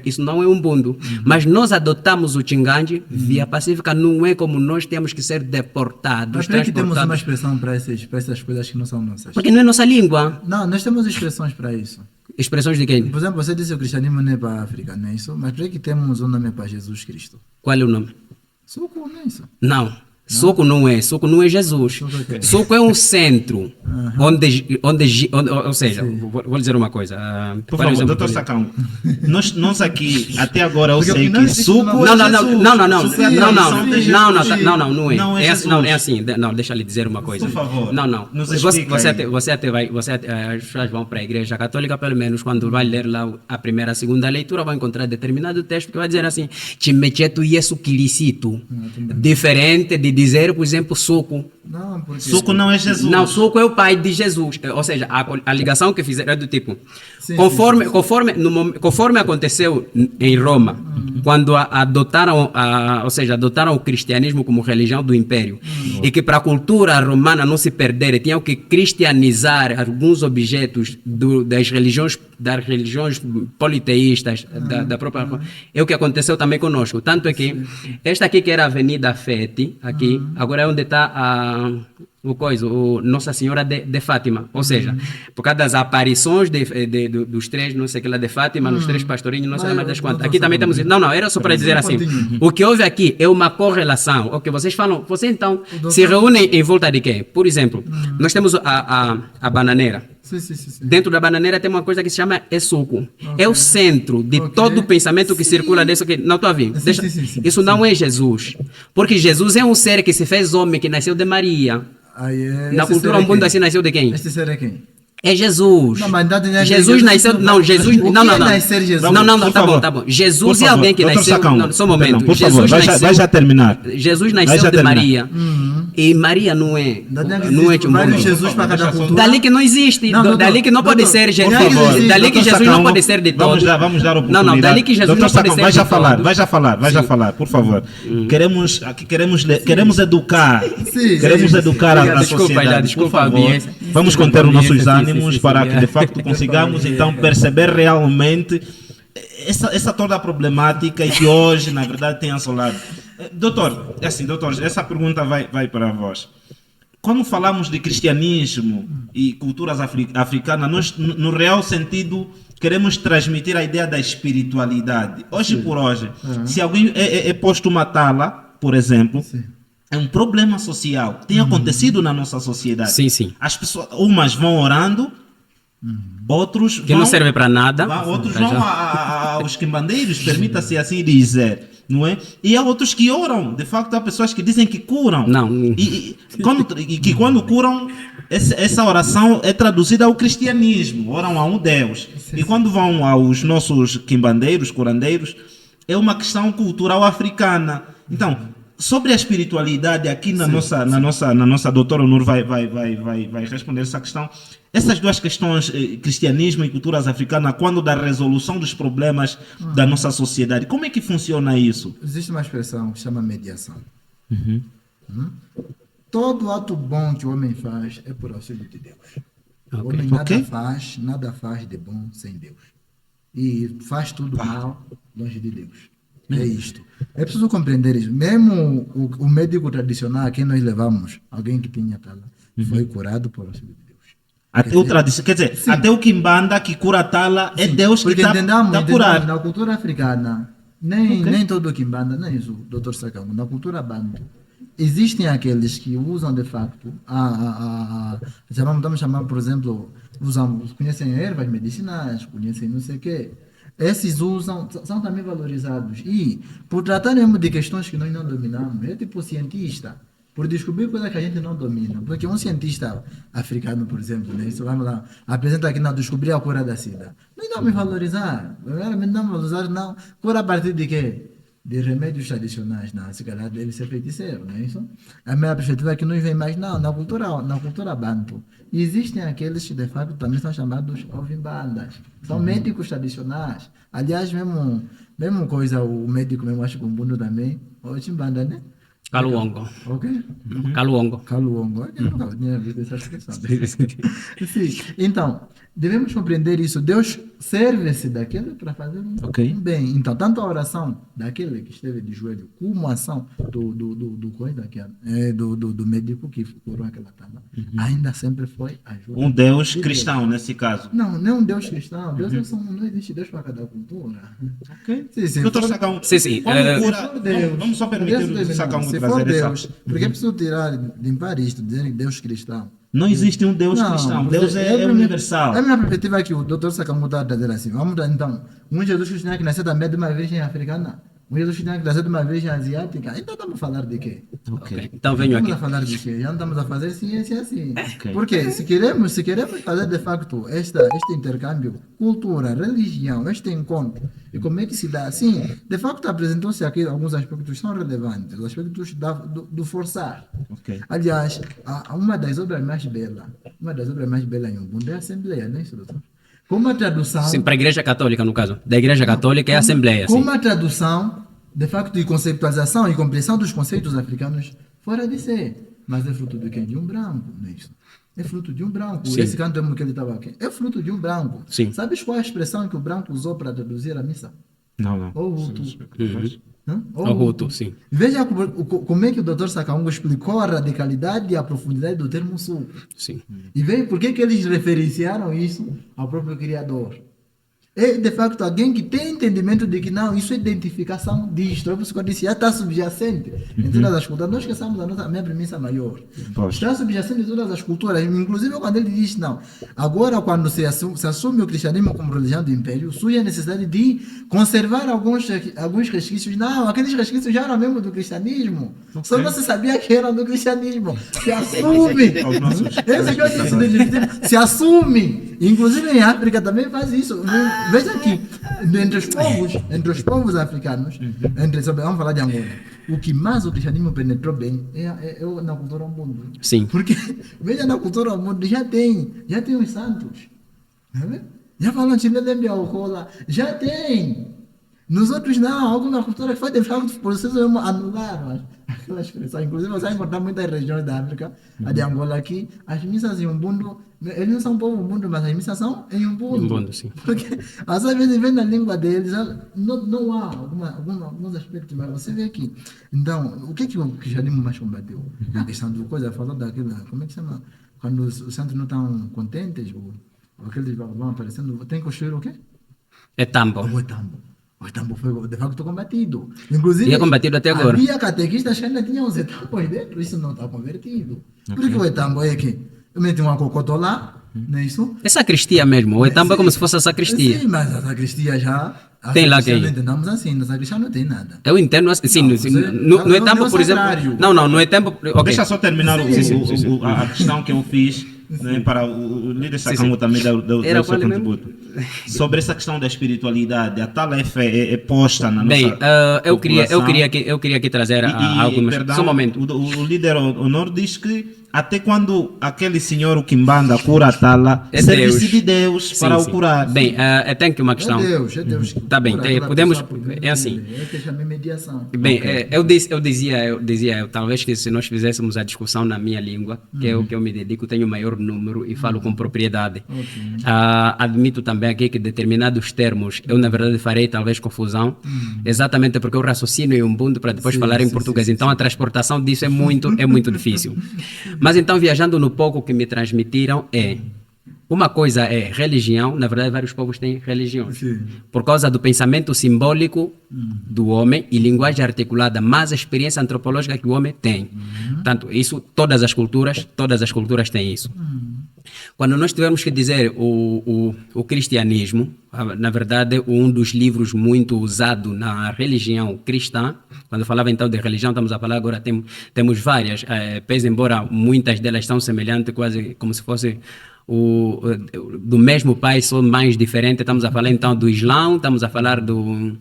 isso não é um bundo. Mas nós adotamos o Chinganji via pacífica, não é como nós temos que ser deportados.
Mas por que temos uma expressão para essas coisas que não são nossas?
Porque não é nossa língua.
Não, nós temos expressões para isso.
Expressões de quem?
Por exemplo, você disse que o cristianismo não é para a África, não é isso? Mas por que temos um nome para Jesus Cristo?
Qual é o nome?
Só com isso.
Não. Suco não é Jesus. Suco é um centro, ou seja, vou dizer uma coisa.
Por favor, doutor Sacão, nós aqui, até agora eu sei que suco
não é assim. Não, deixa eu lhe dizer uma coisa.
Por favor,
não. Você até vai, as pessoas vão para a igreja católica, pelo menos, quando vai ler lá a primeira, a segunda leitura, vai encontrar determinado texto que vai dizer assim, Chimecheto Yesu Kilicito, diferente de dizer, por exemplo, suco.
Não, porque...
Suco não é Jesus.
Não, suco é o pai de Jesus. Ou seja, a ligação que fizeram é do tipo, conforme aconteceu em Roma, quando adotaram o cristianismo como religião do império, e que para a cultura romana não se perder, tinham que cristianizar alguns objetos das religiões politeístas, da própria... É o que aconteceu também conosco. Tanto é que esta aqui que era a Avenida Fete, aqui, agora é onde está o Nossa Senhora de Fátima, ou seja, por causa das aparições dos três, não sei o que lá de Fátima, nos três pastorinhos, não sei mais das quantas. Aqui também temos... Não, era só para dizer assim, o que houve aqui é uma correlação, o que vocês falam, vocês então se reúnem em volta de quê? Por exemplo, nós temos a bananeira.
Sim.
Dentro da bananeira tem uma coisa que se chama suco. É o centro de todo o pensamento que circula desse aqui. Não estou a vir. Isso não é Jesus. Porque Jesus é um ser que se fez homem, que nasceu de Maria. Na cultura, um mundo assim nasceu de quem?
Este ser é quem?
É Jesus.
Não, mas
Jesus nasceu. Não, Jesus. Não.
Nascer Jesus?
Não, tá bom. Jesus é alguém que nasceu. Não, só um momento.
Por favor, vai já terminar.
Jesus nasceu de Maria. E Maria não é. Não é
vários Jesus para cada cultura.
Dali que não existe. Dali que não pode ser Jesus. Dali que Jesus não pode ser de todos.
Vamos dar oportunidade.
Não, dali que Jesus não pode ser
vai já falar, por favor. Queremos educar. Queremos educar a sociedade.
Desculpa a audiência.
Vamos conter os nossos ânimos para que de facto consigamos então perceber realmente essa toda a problemática e que hoje na verdade tem assolado. Doutor, essa pergunta vai para vós. Quando falamos de cristianismo e culturas africanas, nós no real sentido queremos transmitir a ideia da espiritualidade. Hoje por hoje, se alguém é posto matá-la, por exemplo, é um problema social. Tem acontecido na nossa sociedade.
Sim.
As pessoas, umas vão orando, outros
que não serve para nada.
Outros vão aos quimbandeiros, permita-se assim dizer, não é? E há outros que oram. De facto, há pessoas que dizem que curam.
Não.
E quando curam, essa oração é traduzida ao cristianismo. Oram a um Deus. E quando vão aos nossos quimbandeiros, curandeiros, é uma questão cultural africana. Então, sobre a espiritualidade, aqui na nossa doutora Onur vai responder essa questão. Essas duas questões, cristianismo e culturas africanas, quando da resolução dos problemas da nossa sociedade, como é que funciona isso?
Existe uma expressão que se chama mediação. Todo ato bom que o homem faz é por auxílio de Deus. O homem nada faz de bom sem Deus. E faz tudo mal longe de Deus. É isto. É preciso compreender isso. Mesmo o médico tradicional a quem nós levamos, alguém que tinha tala, foi curado por auxílio de Deus. Até o Kimbanda que cura a tala é Deus que está curado. Na cultura africana, nem todo Kimbanda, nem isso, Dr. Sacão, na cultura Bantu, existem aqueles que usam de facto, vamos chamar, por exemplo, conhecem ervas medicinais, conhecem não sei o quê. Esses são também valorizados. E por tratarmos de questões que nós não dominamos, é tipo cientista, por descobrir coisas que a gente não domina. Porque um cientista africano, por exemplo, né, isso vamos lá, apresenta aqui, não, descobrir a cura da SIDA. Nós não vamos valorizar. Não valorizar, não. Cura a partir de quê? De remédios tradicionais. Não, se calhar deve ser feiticeiro, não é isso? A minha perspectiva é que não vem mais, não, na cultura bantu. Existem aqueles que de facto também são chamados ovimbandas. São médicos tradicionais. Aliás, mesmo coisa, o médico mesmo acho que o mundo também, o chimbanda, né?
Kaluongo.
Ok?
Kaluongo.
Eu nunca tinha visto essa expressão. Sim. Então, devemos compreender isso. Deus serve-se daquele para fazer um bem. Então, tanto a oração daquele que esteve de joelho, como a ação do médico que curou aquela tala, ainda sempre foi ajuda.
Um Deus cristão, nesse caso.
Não é um Deus cristão. Deus não existe Deus para cada cultura.
Ok. Sim. Doutor Sacão,
sim.
Vamos só permitir o Sacão
se for Deus, porque é preciso limpar isto, dizer que Deus cristão.
Não existe um Deus cristão, Deus é universal.
É a minha perspectiva aqui, o Dr. Sakamoto está dizendo assim, vamos dar então, um Jesus cristão que nasceu também de uma virgem africana, um Jesus cristão que nasceu de uma virgem asiática, então estamos a falar de quê?
Ok. Então venho aqui.
Estamos a falar de quê? Já não estamos a fazer ciência assim.
Ok.
Porque se queremos fazer de facto este intercâmbio, cultura, religião, este encontro, e como é que se dá assim, de facto apresentou-se aqui alguns aspectos que são relevantes, os aspectos do forçar.
Ok.
Aliás, uma das obras mais belas em Ubuntu é a Assembleia, não é isso, doutor? Como a tradução...
Sim, para a Igreja Católica, no caso. Da Igreja Católica é a Assembleia.
Como a tradução, de facto, e conceitualização e compreensão dos conceitos africanos fora de ser. Mas é fruto de quem? De um branco, não é isso? É fruto de um branco.
Sim.
Esse canto que ele estava aqui é fruto de um branco.
Sim.
Sabes qual é a expressão que o branco usou para traduzir a missa?
Não.
Ou Hutu.
O Hutu, sim.
Veja como é que o Dr. Sakaungo explicou a radicalidade e a profundidade do termo sul.
Sim.
E veja por que eles referenciaram isso ao próprio Criador. É, de facto, alguém que tem entendimento de que não, isso é identificação disto. É por isso que eu disse, já está subjacente em todas as culturas. Não esqueçamos a minha premissa maior. Está subjacente em todas as culturas. Inclusive, quando ele diz, não, agora quando se assume o cristianismo como religião do império, surge a necessidade de conservar alguns resquícios. Não, aqueles resquícios já eram mesmo do cristianismo. Só não se sabia que eram do cristianismo. Se assume. Esse que eu disse, se assume. Inclusive em África também faz isso. Veja aqui, entre os povos africanos, vamos falar de Angola, o que mais o cristianismo penetrou bem é na cultura do mundo.
Sim.
Porque, veja, na cultura do mundo já tem os santos. Já falam de Lembra Ocola, já tem. Nos outros não, alguma cultura que foi de facto por isso anular aquela expressão. Inclusive você vai encontrar muitas regiões da África, a de Angola aqui, as missas em Ubuntu, eles não são um povo Ubuntu, mas as missas são em Ubuntu.
Ubuntu, sim.
Porque às vezes vem na língua deles, não há alguns aspectos, mas você vê aqui. Então, o que o cristianismo mais combateu? A questão do coisa, falou daquilo, como é que se chama? Quando os santos não estão contentes, ou aqueles vão aparecendo, tem que construir o quê?
É tambo.
O tambo foi de facto combatido. Inclusive,
e é combatido até agora.
Havia catequistas que ainda tinham os etambos dentro, isso não está convertido. Porque o etambo é que eu meti uma cocotó lá, não é isso?
É sacristia mesmo, o etambo é como se fosse a sacristia.
Sim, mas a sacristia já...
Tem lá quem?
Não entendamos assim, na sacristia não tem nada.
Eu entendo assim, sim, no etambo, por exemplo... Não, no etambo... Okay.
Deixa só terminar a questão que eu fiz. Né, para o líder Sakaungo também deu seu contributo. Sobre essa questão da espiritualidade, a tarefa é posta na nossa
eu queria aqui trazer algumas... Só um momento.
O líder Honor diz que até quando aquele senhor, o Kimbanda, cura a tala, é serviço de Deus para o curar.
Bem, tem aqui uma questão.
É Deus.
Tá bem, podemos... É assim.
É chamei mediação.
Bem, eu dizia, talvez que se nós fizéssemos a discussão na minha língua, que é o que eu me dedico, tenho maior número e falo com propriedade. Admito também aqui que determinados termos eu, na verdade, farei talvez confusão, exatamente porque eu raciocino em Ubuntu para depois falar em português. Então, a transportação disso é muito difícil. Mas então, viajando no pouco que me transmitiram, uma coisa é religião, na verdade vários povos têm religiões, por causa do pensamento simbólico do homem e linguagem articulada, mais a experiência antropológica que o homem tem. Portanto, isso, todas as culturas têm isso. Quando nós tivermos que dizer o cristianismo, na verdade, um dos livros muito usado na religião cristã, quando eu falava então de religião, estamos a falar agora, temos várias, pese embora muitas delas são semelhantes, quase como se fosse do mesmo pai, só mais diferente. Estamos a falar então do Islão, estamos a falar do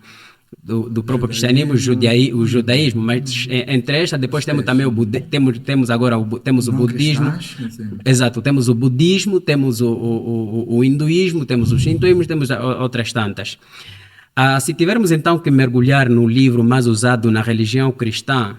próprio cristianismo, o judaísmo, mas entre estas depois temos também temos o budismo, exato, temos o budismo, temos o hinduísmo, temos o shintoísmo, temos outras tantas. Se tivermos então que mergulhar no livro mais usado na religião cristã,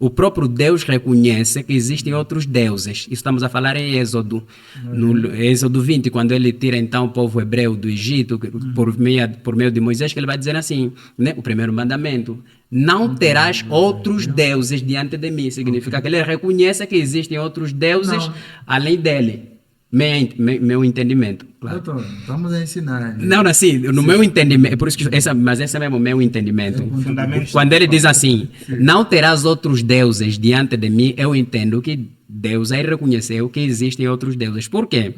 o próprio Deus reconhece que existem outros deuses. Isso estamos a falar em Êxodo, no Êxodo 20, quando ele tira então o povo hebreu do Egito, por meio de Moisés, que ele vai dizer assim, né, o primeiro mandamento: não terás outros deuses diante de mim. Significa que ele reconhece que existem outros deuses além dele. Meu entendimento. claro.
Doutor, vamos a ensinar.
Não, assim, no meu entendimento, é por isso que mas esse é mesmo o meu entendimento.
Fundamentos.
Quando ele diz assim, não terás outros deuses diante de mim, eu entendo que Deus aí reconheceu que existem outros deuses. Por quê?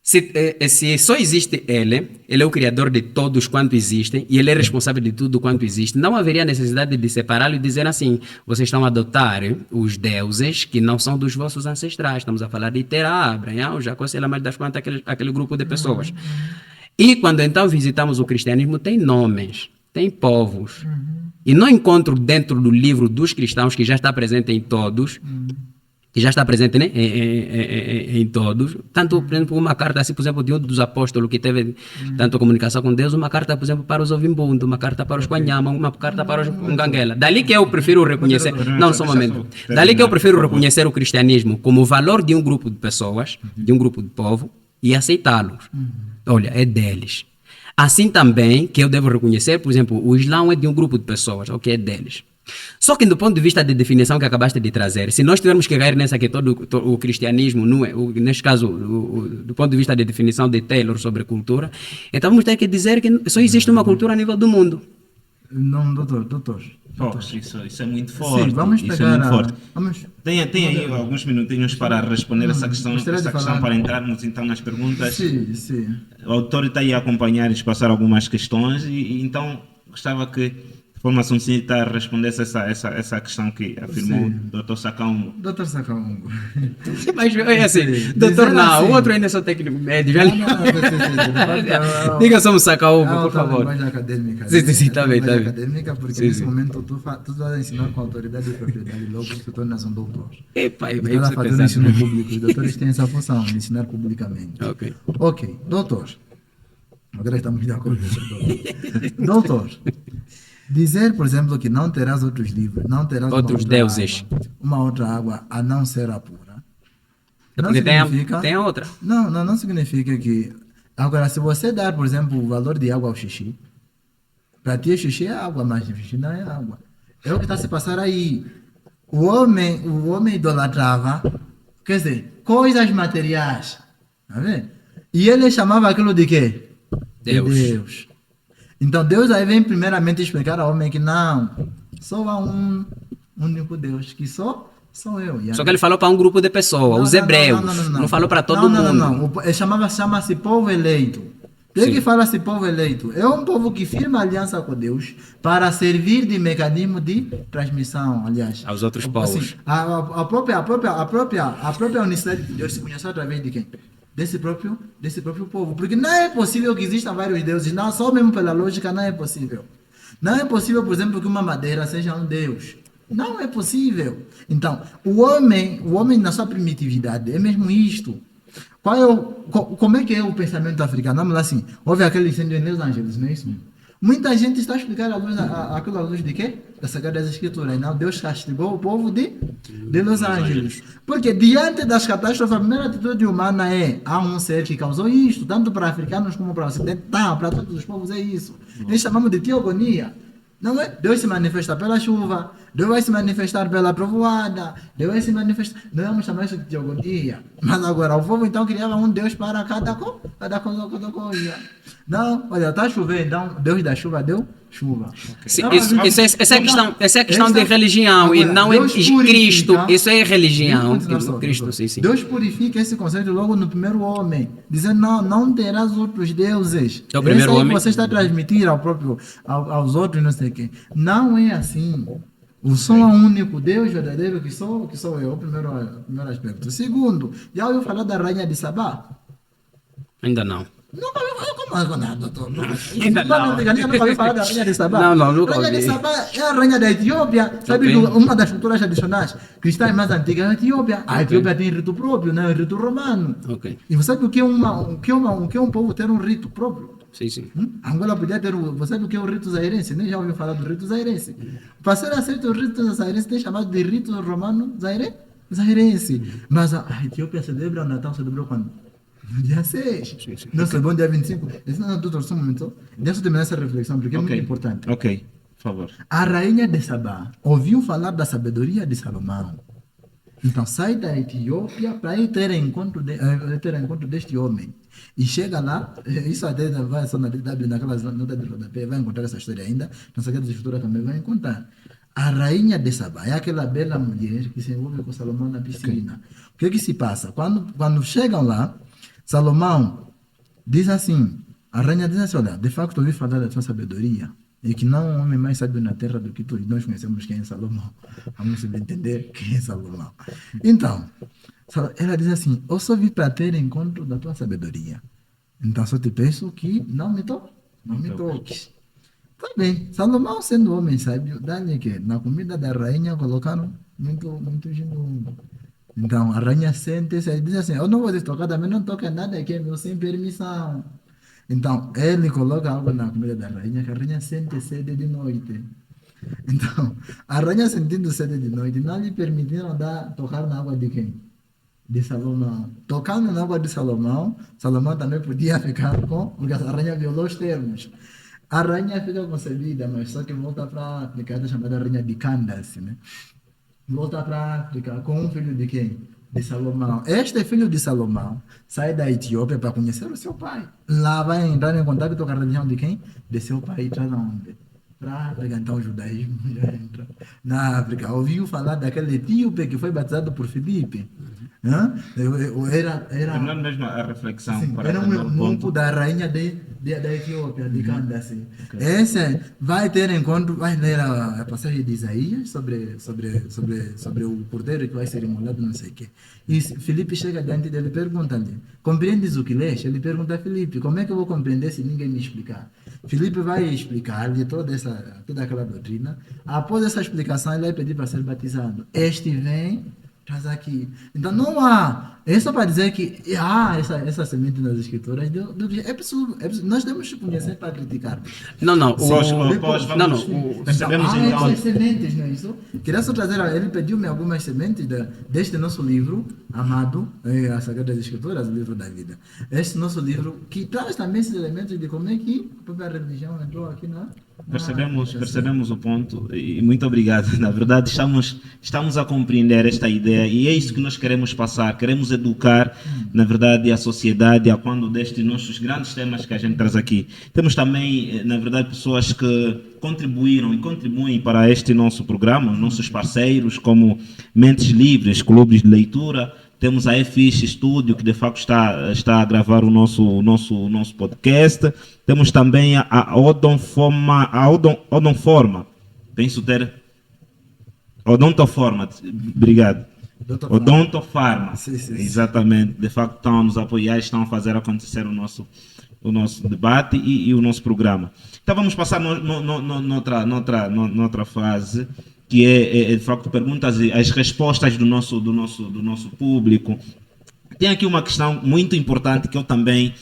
Se só existe ele é o criador de todos quanto existem e ele é responsável de tudo quanto existe, não haveria necessidade de separá-lo e dizer assim, vocês estão a adotar os deuses que não são dos vossos ancestrais. Estamos a falar de Terá, Abraão, Jacó, sei lá mais das quantas, aquele grupo de pessoas. E quando então visitamos o cristianismo, tem nomes, tem povos. E não encontro dentro do livro dos cristãos, que já está presente em todos, que já está presente, né, em todos. Tanto, por exemplo, uma carta, assim, por exemplo, de um dos apóstolos que teve tanto comunicação com Deus, uma carta, por exemplo, para os Ovimbundo, uma carta para os Quanyama, uma carta para os Nganguela. Dali que eu prefiro reconhecer... Não, só um momento. Dali que eu prefiro reconhecer o cristianismo como valor de um grupo de pessoas, de um grupo de povo, e aceitá-los. Olha, é deles. Assim também que eu devo reconhecer, por exemplo, o Islã é de um grupo de pessoas, ok, é deles. Só que do ponto de vista de definição que acabaste de trazer, se nós tivermos que cair nessa que todo o cristianismo, não é, neste caso, do ponto de vista de definição de Taylor sobre cultura, então vamos ter que dizer que só existe uma cultura a nível do mundo.
Não, doutor.
Isso é muito forte.
Sim, vamos pegar
Tem aí alguns minutinhos para responder essa questão para entrarmos então nas perguntas.
Sim.
O autor está aí a acompanhar e passar algumas questões e então gostava que de forma sucinta respondesse essa questão que afirmou o Dr. Sakaungo.
Dr. Sakaungo.
Mas é assim, doutor não, assim, o outro ainda é só técnico médio. Diga só um Sakaungo, por favor.
Linguagem acadêmica.
Sim, está bem.
Acadêmica, porque nesse momento tu vai ensinar com autoridade e propriedade, logo tu tornas um doutor.
Tu
vai fazer um ensino público, os doutores têm essa função, de ensinar publicamente. Ok, doutor. Agora estamos de acordo. Doutor. Dizer, por exemplo, que não terás outros livros, não terás
outros deuses,
uma outra água a não ser a pura.
Não significa... Tem outra.
Não significa que... Agora, se você dar, por exemplo, o valor de água ao xixi, para ti xixi é água, mas xixi não é água. É o que está se passando aí. O homem idolatrava, quer dizer, coisas materiais. Tá vendo? E ele chamava aquilo de quê? Deus. Então Deus aí vem primeiramente explicar ao homem que não, só há um único Deus, que sou eu.
Só que ele falou para um grupo de pessoas, os hebreus, não falou para todo mundo.
Não. Ele chama-se povo eleito. Tem que falar-se povo eleito. É um povo que firma aliança com Deus para servir de mecanismo de transmissão, aliás.
Aos outros povos.
Assim, a própria unicidade de Deus se conheceu através de quem? Desse próprio povo. Porque não é possível que existam vários deuses. Não, só mesmo pela lógica não é possível. Não é possível, por exemplo, que uma madeira seja um deus. Não é possível. Então, o homem na sua primitividade é mesmo isto. Como é que é o pensamento africano? Vamos lá assim, houve aquele incêndio em Los Angeles, não é isso? Muita gente está explicando aquilo à luz de quê? Das Sagradas Escrituras. Não, Deus castigou o povo de Los Angeles. Porque diante das catástrofes, a primeira atitude humana há um ser que causou isto, tanto para africanos como para o ocidente, para todos os povos é isso. Nós chamamos de teogonia. Não é? Deus se manifesta pela chuva, Deus vai se manifestar pela trovoada, Deus vai se manifestar... Não vamos chamar isso de teogonia. Mas agora, o povo então criava um Deus para cada coisa. Não, olha, está chovendo, então Deus da chuva deu chuva.
Sim, essa é a questão de religião agora, e não é Cristo. Isso é religião. Cristo, sim.
Deus purifica esse conceito logo no primeiro homem, dizendo não terás outros deuses.
É o primeiro homem.
Que você está a transmitir aos outros, não sei quem. Não é assim. O só é o único Deus verdadeiro que sou eu. O primeiro aspecto. Segundo, já ouviu falar da rainha de Sabá?
Ainda não.
Nunca ouviu falar, doutor. Nunca
ouviu
falar da rainha de Sabá.
Nunca ouvi.
A rainha de Sabá é a rainha da Etiópia. Sabe que uma das culturas tradicionais cristãs mais antigas é a Etiópia. A Etiópia tem rito próprio, não é o rito romano. E você sabe o que é um povo ter um rito próprio?
Sim.
Angola podia ter, você sabe o que é o rito zairense? Nem já ouviu falar do rito zairense. Para ser aceito o rito zairense, tem chamado de rito romano zairense. Mas a Etiópia celebra o Natal, celebrou quando? No dia 6. Não celebrou no dia 25. Não, doutor, só um momento. Deixa eu terminar essa reflexão, porque é muito importante.
Ok, por favor.
A rainha de Sabá ouviu falar da sabedoria de Salomão. Então sai da Etiópia para ir ter encontro, ter encontro deste homem. E chega lá, isso até vai só na DW, naquelas notas de rodapé, vai encontrar essa história ainda, na Sagrada Escritura também vai encontrar. A rainha de Sabá é aquela bela mulher que se envolve com Salomão na piscina. O que se passa? Quando chegam lá, Salomão diz assim, a rainha diz assim, olha, de facto ouvi falar da tua sabedoria, e que não há um homem mais sábio na terra do que tu, e nós conhecemos quem é Salomão. Vamos entender quem é Salomão. Então, ela diz assim, eu só vim para ter encontro da tua sabedoria. Então só te peço que não me toques. Tá bem, Salomão sendo homem sábio, dá-lhe que na comida da rainha colocaram muito gino. Então a rainha sente-se e diz assim, eu não vou te tocar, também não toca nada que é meu sem permissão. Então ele coloca algo na comida da rainha, que a rainha sente sede de noite. Então a rainha sentindo sede de noite, não lhe permitiram tocar na água de quem? De Salomão. Tocando na água de Salomão, Salomão também podia ficar porque a rainha violou os termos. A rainha fica concebida, mas só que volta para a África, é chamada rainha de Candace, né? Volta para a África com um filho de quem? De Salomão. Este filho de Salomão sai da Etiópia para conhecer o seu pai. Lá vai entrar em contato com a religião de quem? De seu pai. Traz aonde? Para a África. Então o judaísmo já entra na África. Ouviu falar daquele etíope que foi batizado por Filipe?
Terminando mesmo a reflexão.
Sim, era um grupo da rainha da Etiópia, de Candace. Esse vai ter encontro, vai ler a passagem de Isaías sobre o cordeiro que vai ser imolado, não sei o quê. E Filipe chega diante dele e pergunta-lhe, compreendes o que leste? Ele pergunta a Filipe, como é que eu vou compreender se ninguém me explicar? Filipe vai explicar-lhe toda aquela doutrina. Após essa explicação, ele vai pedir para ser batizado. Este vem, traz aqui. Então não há. É só para dizer que há essa semente nas escrituras. É preciso, nós temos que conhecer para criticar.
Não.
Percebemos
há
então.
essas sementes, não é isso? Queria só trazer, ele pediu-me algumas sementes deste nosso livro, amado, as Sagradas Escrituras, o livro da vida. Este nosso livro, que traz também esses elementos de como é que a própria religião entrou aqui na.
Percebemos o ponto e muito obrigado. Na verdade, estamos a compreender esta ideia e é isso que nós queremos passar. Queremos educar, na verdade, a sociedade a quando destes nossos grandes temas que a gente traz aqui. Temos também, na verdade, pessoas que contribuíram e contribuem para este nosso programa, nossos parceiros como Mentes Livres, clubes de leitura. Temos a FX Studio, que de facto está a gravar o nosso podcast. Temos também a Odonforma. Penso ter... Odontoforma, obrigado. Odontofarma.
Sim.
Exatamente. De facto estão a nos apoiar, estão a fazer acontecer o nosso debate e o nosso programa. Então vamos passar noutra fase, que é de facto perguntas e as respostas do nosso público. Tem aqui uma questão muito importante que eu também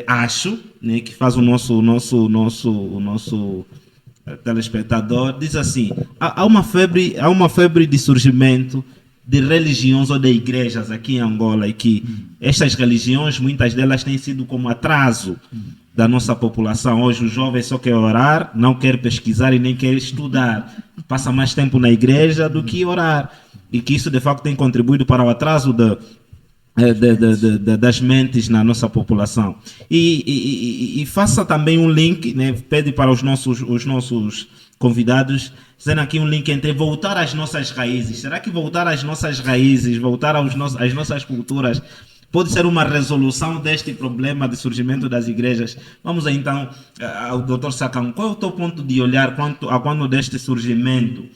acho, né, que faz o nosso telespectador. Diz assim: há uma febre de surgimento de religiões ou de igrejas aqui em Angola, e que estas religiões, muitas delas têm sido como atraso da nossa população. Hoje o jovem só quer orar, não quer pesquisar e nem quer estudar. Passa mais tempo na igreja do que orar. E que isso de facto tem contribuído para o atraso das mentes na nossa população. E faça também um link, né, pede para os nossos convidados, sendo aqui um link entre voltar às nossas raízes. Será que voltar às nossas raízes, voltar às nossas culturas, pode ser uma resolução deste problema de surgimento das igrejas? Vamos então ao Dr. Sacão. Qual é o teu ponto de olhar quando deste surgimento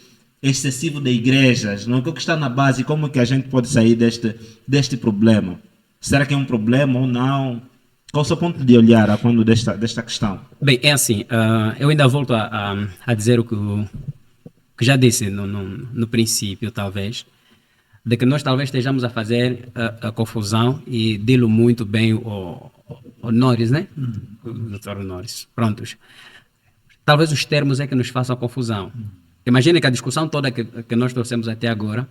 excessivo de igrejas? Não? O que está na base? Como que a gente pode sair deste problema? Será que é um problema ou não? Qual é o seu ponto de olhar a quando desta questão?
Bem, é assim, eu ainda volto a dizer o que já disse no princípio, talvez, de que nós talvez estejamos a fazer a confusão, e dilo muito bem o Norris, né? O Dr. Norris. Prontos. Talvez os termos é que nos façam confusão. Imagine que a discussão toda que nós trouxemos até agora,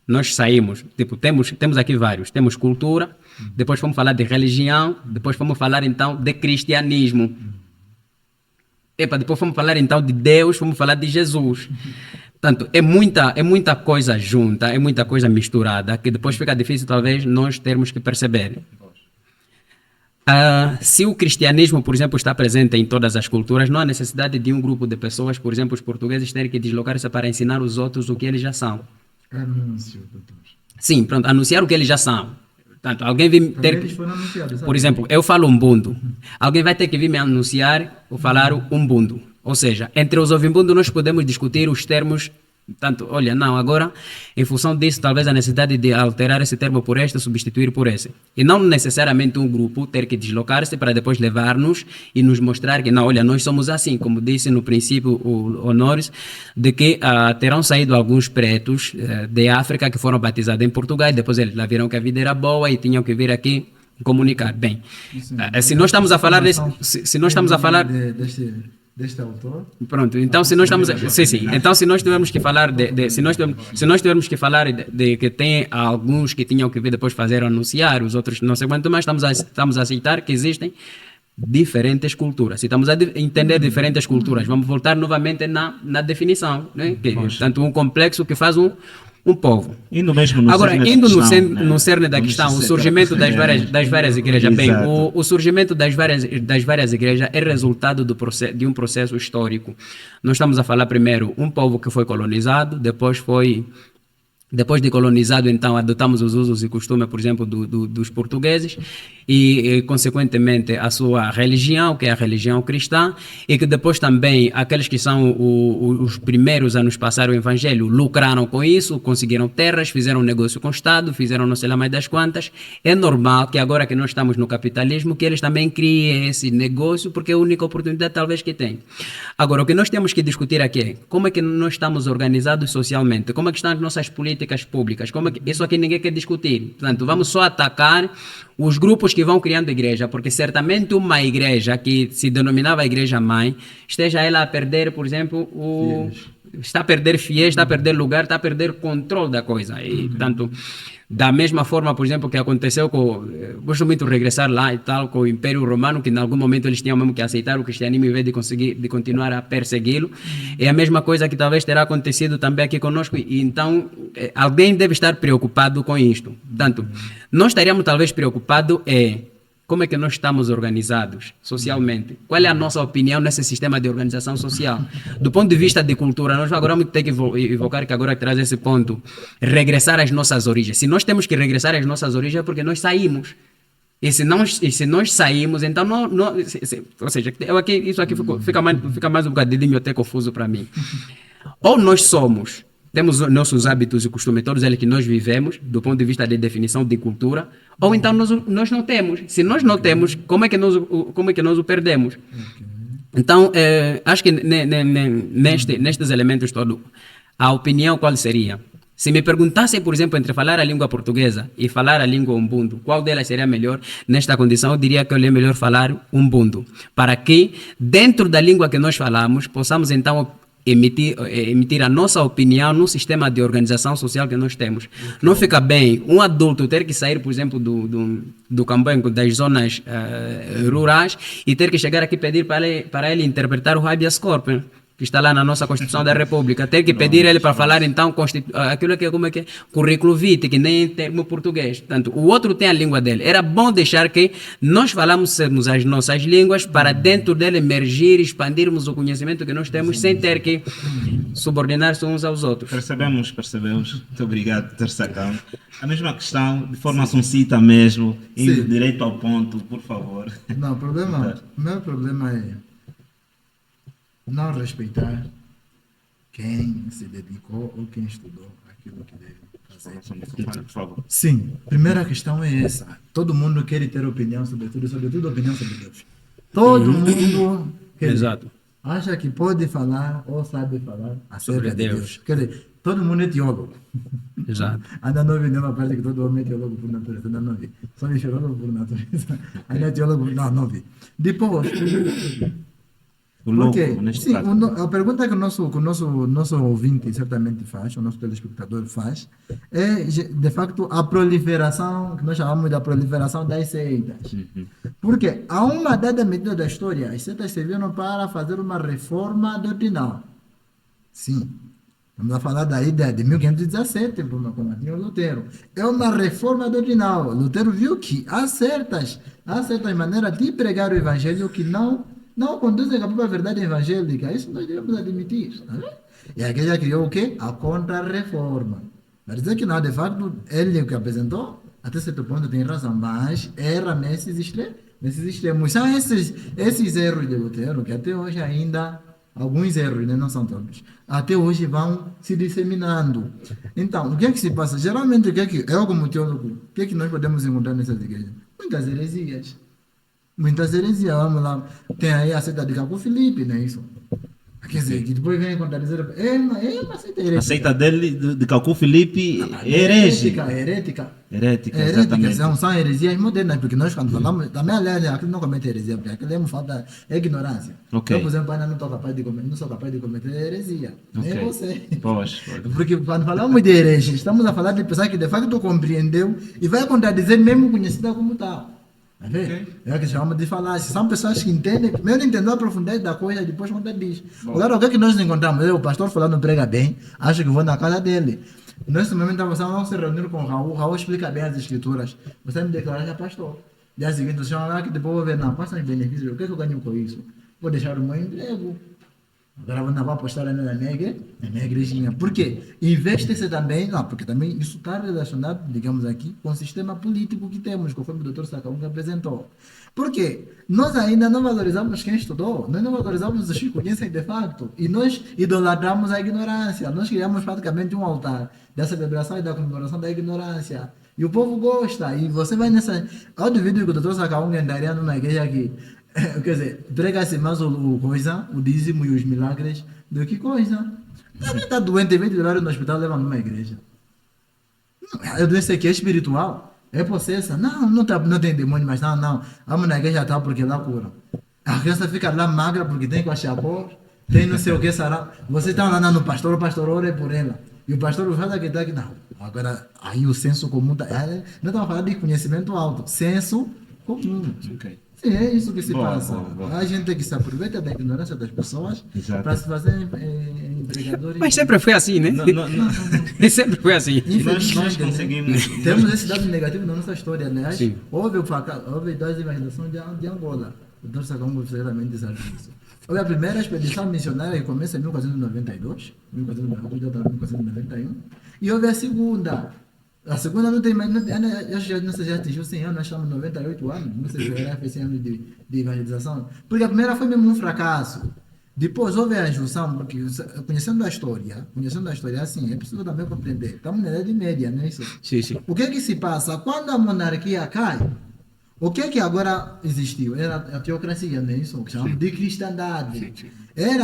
nós saímos, tipo, temos aqui vários. Temos cultura, depois vamos falar de religião, depois vamos falar então de cristianismo. Depois vamos falar então de Deus, vamos falar de Jesus. Portanto, é muita coisa junta, é muita coisa misturada, que depois fica difícil talvez nós termos que perceber. Se o cristianismo, por exemplo, está presente em todas as culturas, não há necessidade de um grupo de pessoas, por exemplo, os portugueses, terem que deslocar-se para ensinar os outros o que eles já são.
Anúncio, doutor.
Sim, pronto, anunciar o que eles já são. Portanto, alguém vem ter
Eles foram anunciados,
por exemplo, eu falo umbundo. Alguém vai ter que vir me anunciar ou falar umbundo. Ou seja, entre os ouvimbundos nós podemos discutir os termos. Portanto, olha, não, agora, em função disso, talvez a necessidade de alterar esse termo por este, substituir por esse. E não necessariamente um grupo ter que deslocar-se para depois levar-nos e nos mostrar que, não, olha, nós somos assim, como disse no princípio o Honores, de que terão saído alguns pretos de África que foram batizados em Portugal e depois eles lá viram que a vida era boa e tinham que vir aqui comunicar. Bem, se nós estamos a falar desse, se nós estamos a falar
deste autor.
Pronto, então se nós estamos sim, então se nós tivermos que falar se nós tivermos que falar de que tem alguns que tinham que vir depois fazer anunciar, os outros não sei quanto mais, estamos a aceitar que existem diferentes culturas. Se estamos a entender diferentes culturas, vamos voltar novamente na definição, né? Que, portanto, um complexo que faz um povo.
Indo mesmo no
Agora,
cerne
indo
da questão,
no cerne da questão, o surgimento das várias igrejas. Bem, o surgimento das várias igrejas é resultado de um processo histórico. Nós estamos a falar primeiro um povo que foi colonizado, depois de colonizado, então, adotamos os usos e costumes, por exemplo, dos portugueses e, consequentemente, a sua religião, que é a religião cristã, e que depois também aqueles que são os primeiros a nos passar o evangelho lucraram com isso, conseguiram terras, fizeram negócio com o Estado, fizeram não sei lá mais das quantas. É normal que agora que nós estamos no capitalismo, que eles também criem esse negócio, porque é a única oportunidade talvez que tem. Agora, o que nós temos que discutir aqui é como é que nós estamos organizados socialmente, como é que estão as nossas políticas públicas, como é que, isso aqui ninguém quer discutir. Portanto, vamos só atacar os grupos que vão criando igreja, porque certamente uma igreja que se denominava igreja mãe, esteja ela a perder, por exemplo, está a perder fiéis, está a perder lugar, está a perder controle da coisa. E, portanto, da mesma forma, por exemplo, que aconteceu com... Gosto muito de regressar lá e tal, com o Império Romano, que em algum momento eles tinham mesmo que aceitar o cristianismo em vez de continuar a persegui-lo. É a mesma coisa que talvez terá acontecido também aqui conosco. E então, alguém deve estar preocupado com isto. Portanto, nós estaríamos talvez preocupados como é que nós estamos organizados socialmente? Qual é a nossa opinião nesse sistema de organização social? Do ponto de vista de cultura, nós agora vamos ter que evocar que agora traz esse ponto, regressar às nossas origens. Se nós temos que regressar às nossas origens é porque nós saímos. E se nós saímos, então ou seja, isso aqui fica mais um bocadinho até confuso para mim. Ou nós temos nossos hábitos e costumes, todos eles que nós vivemos, do ponto de vista de definição de cultura, ou então nós não temos. Se nós não temos, como é que nós o perdemos? Então, acho que nestes elementos todos, a opinião qual seria? Se me perguntassem, por exemplo, entre falar a língua portuguesa e falar a língua umbundo, qual delas seria melhor nesta condição? Eu diria que é melhor falar umbundo, para que, dentro da língua que nós falamos, possamos então emitir a nossa opinião no sistema de organização social que nós temos. Não fica bem um adulto ter que sair, por exemplo, do campanho, das zonas rurais, e ter que chegar aqui pedir para ele interpretar o habeas corpus, que está lá na nossa Constituição da República, ter que pedir ele para falar então aquilo que é currículo vitae, que nem em termo português. Portanto, o outro tem a língua dele. Era bom deixar que nós falamos as nossas línguas para dentro dele emergir, expandirmos o conhecimento que nós temos sem ter que subordinar-se uns aos outros.
Percebemos. Muito obrigado por ter sacado. A mesma questão, de forma sucinta mesmo, indo direito ao ponto, por favor.
Não, o meu problema é não respeitar quem se dedicou ou quem estudou aquilo que deve fazer.
Por favor.
Sim, primeira questão é essa. Todo mundo quer ter opinião sobre tudo opinião sobre Deus. Todo mundo acha que pode falar ou sabe falar acerca de Deus. Quer dizer, todo mundo é teólogo.
Exato.
Ainda não vi nenhuma parte que todo homem é teólogo por natureza. Ainda não vi. Só me teólogo por natureza. Ainda é teólogo. Não vi. Depois... Porque, sim, a pergunta que o nosso ouvinte certamente faz, o nosso telespectador faz, é, de facto, a proliferação, que nós chamamos de proliferação das seitas. Porque, a uma dada medida da história, as seitas serviram para fazer uma reforma doutrinal. Sim. Estamos a falar da ideia de 1517, como tinha o Lutero. É uma reforma doutrinal. Lutero viu que há certas maneiras de pregar o evangelho que não conduzem à própria verdade evangélica. Isso nós devemos admitir. Tá vendo? E aqui já criou o quê? A contra-reforma. Mas dizer que não, de facto, ele que apresentou, até certo ponto tem razão, mas erra nesses extremos. São esses erros de Lutero que até hoje ainda, alguns erros, né, não são todos, até hoje vão se disseminando. Então, o que é que se passa? Geralmente, eu como teólogo, o que é que nós podemos encontrar nessas igrejas? Muitas heresias. Vamos lá. Tem aí a seita de Caco Filipe, não é isso? Quer dizer, que depois vem contradizer. É uma seita herética.
A seita dele, de Cacu Filipe, é
Herética,
exatamente.
são heresias modernas, porque nós quando falamos, também aliás, aquilo não comete heresia, porque aquilo é uma falta de ignorância.
Okay.
Eu, por exemplo, ainda não sou capaz de cometer heresia.
Okay.
Nem você.
Pois.
Porque quando falamos de heresia, estamos a falar de pessoas que de facto compreendeu e vai contradizer mesmo conhecida como tal. Okay. É o que chamamos de falácia. São pessoas que entendem, primeiro entendeu a profundidade da coisa, depois contradiz. Agora, o que é que nós encontramos? O pastor falando prega bem, acho que vou na casa dele. Nesse momento, vamos se reunir com o Raul explica bem as escrituras. Você me declara que é pastor. Dia seguinte, você chama lá que depois vou ver, não, passa os benefícios, o que é que eu ganho com isso? Vou deixar o meu emprego. Agora não vou apostar na minha igrejinha. Por quê? Investe-se também, porque também isso está relacionado, digamos aqui, com o sistema político que temos, conforme o Dr. Sakaunga apresentou. Por quê? Nós ainda não valorizamos quem estudou, nós não valorizamos os que conhecem de facto, e nós idolatramos a ignorância. Nós criamos praticamente um altar da celebração e da comemoração da ignorância. E o povo gosta, e você vai nessa... Eu duvido que o Dr. Sakaunga andaria numa igreja aqui. Quer dizer, prega-se mais o dízimo e os milagres do que coisa. Está doente, vem de levar no hospital, leva numa igreja. A doença aqui é espiritual, é possessa. Não tem demônio, mas não. Vamos na igreja tal porque lá cura. A criança fica lá magra porque tem kwashiorkor, tem não sei o que, sará. Você está lá no pastor, o pastor ora por ela. E o pastor fala que está aqui, não. Agora, aí o senso comum, não estamos falando de conhecimento alto, senso comum.
Okay.
Sim, é isso que se passa. A gente tem que se aproveitar da ignorância das pessoas para se fazer empregadores.
Mas sempre foi assim, né? Não. Sempre foi assim.
Nós conseguimos.
Temos esse dado negativo na nossa história, aliás. Sim. Houve 2 evangelizações de Angola. O Dr. Sakaunga certamente sabe disso. Houve a primeira expedição missionária que começa em 1492, 1491, e houve a segunda. A segunda não tem mais, já atingiu 100 anos, nós estamos 98 anos, não sei se já fez 100 anos de evangelização, porque a primeira foi mesmo um fracasso. Depois houve a junção, porque conhecendo a história assim, é preciso também compreender, estamos na Idade Média, não é isso?
Sim.
O que é que se passa? Quando a monarquia cai, o que é que agora existiu? Era a teocracia, não é isso? Que chamamos de cristandade. Sim.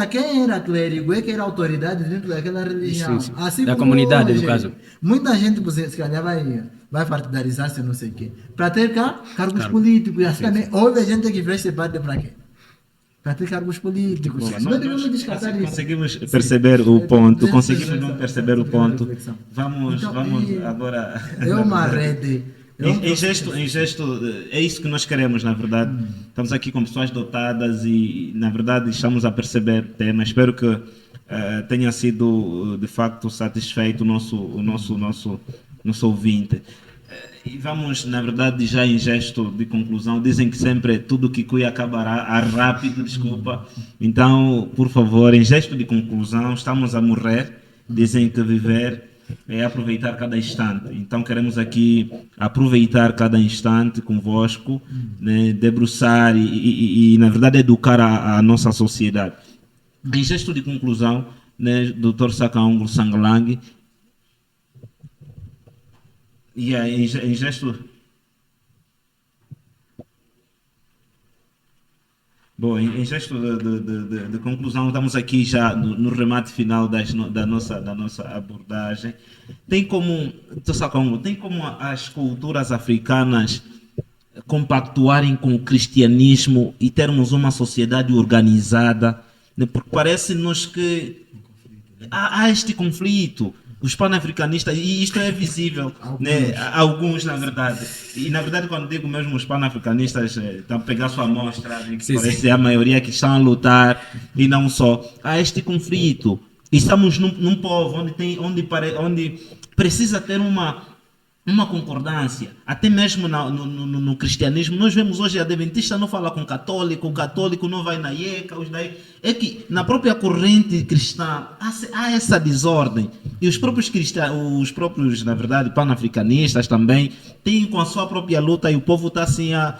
Quem era clérigo é que era autoridade dentro daquela religião.
Sim.
Assim
da comunidade, hoje, no caso.
Muita gente, se calhar, vai partidarizar-se, não sei o quê, para ter cargos políticos. E assim também, houve gente que fez parte para quê? Para ter cargos políticos. Nós devemos descartar isso.
Conseguimos perceber o ponto. Conseguimos perceber o ponto. Vamos agora...
É uma rede...
Em gesto, é isso que nós queremos, na verdade. Estamos aqui com pessoas dotadas e, na verdade, estamos a perceber temas. Espero que tenha sido, de facto, satisfeito o nosso ouvinte. E vamos, na verdade, já em gesto de conclusão. Dizem que sempre tudo que cuia acabará rápido, desculpa. Então, por favor, em gesto de conclusão, estamos a morrer. Dizem que viver é aproveitar cada instante. Então queremos aqui aproveitar cada instante convosco, né, debruçar e na verdade educar a nossa sociedade. Em gesto de conclusão, né, Dr. Sakaunga Sanglang, em gesto... Bom, em gesto de conclusão, estamos aqui já no remate final da nossa abordagem. Tem como as culturas africanas compactuarem com o cristianismo e termos uma sociedade organizada, né? Porque parece-nos que há este conflito. Os panafricanistas, e isto é visível, né? Alguns, na verdade. E, na verdade, quando digo mesmo os panafricanistas, estão a pegar sua amostra, né? Que parece a maioria que estão a lutar, e não só. Há este conflito. E estamos num povo onde precisa ter uma concordância. Até mesmo no cristianismo, nós vemos hoje a adventista não fala com o católico não vai na IECA. É que na própria corrente cristã há essa desordem. E os próprios cristãos, na verdade, panafricanistas também, têm com a sua própria luta e o povo está assim a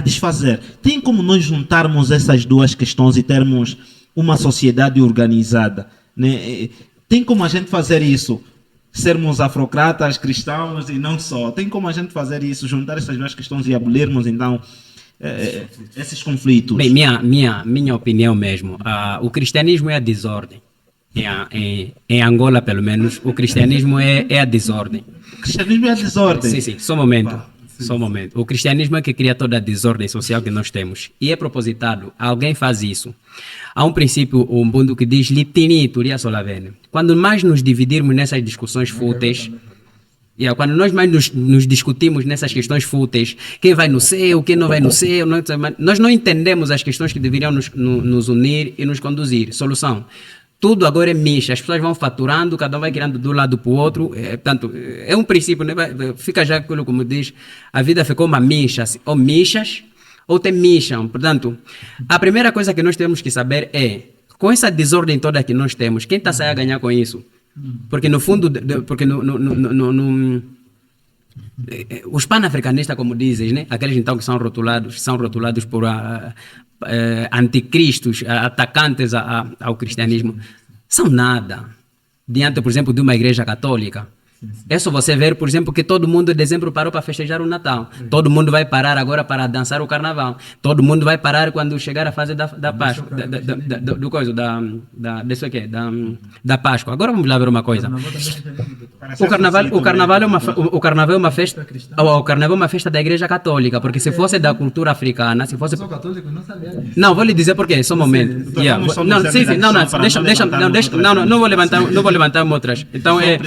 desfazer. Tem como nós juntarmos essas duas questões e termos uma sociedade organizada, né? Tem como a gente fazer isso? Sermos afrocratas, cristãos e não só. Tem como a gente fazer isso, juntar essas duas questões e abolirmos então esses conflitos?
Bem, minha opinião mesmo, o cristianismo é a desordem. Em Angola, pelo menos, o cristianismo é a desordem.
O cristianismo é a desordem?
Sim, só um momento. Só um momento. O cristianismo é que cria toda a desordem social que nós temos. E é propositado. Alguém faz isso. Há um princípio umbundo que diz litini turia solavene. Quando mais nos dividirmos nessas discussões fúteis, quando nós mais nos discutimos nessas questões fúteis, quem vai no céu, quem não vai no céu, nós não entendemos as questões que deveriam nos unir e nos conduzir. Solução. Tudo agora é micha, as pessoas vão faturando, cada um vai criando do lado para o outro. Portanto, é um princípio, né? Fica já aquilo como diz, a vida ficou uma micha, ou michas, ou te micham. Portanto, a primeira coisa que nós temos que saber é, com essa desordem toda que nós temos, quem está a sair a ganhar com isso? Porque no fundo, os panafricanistas, como dizes, né? Aqueles então que são rotulados por anticristos, atacantes ao cristianismo, são nada diante, por exemplo, de uma igreja católica. É só você ver, por exemplo, que todo mundo em dezembro parou para festejar o Natal. Todo mundo vai parar agora para dançar o Carnaval. Todo mundo vai parar quando chegar a fase da Páscoa, da Páscoa. Agora vamos lá ver uma coisa. O Carnaval é uma festa. O Carnaval é uma festa da Igreja Católica, porque se fosse da cultura africana, se fosse. Não, vou lhe dizer por quê. Só um momento. Não vou levantar outras. Então é.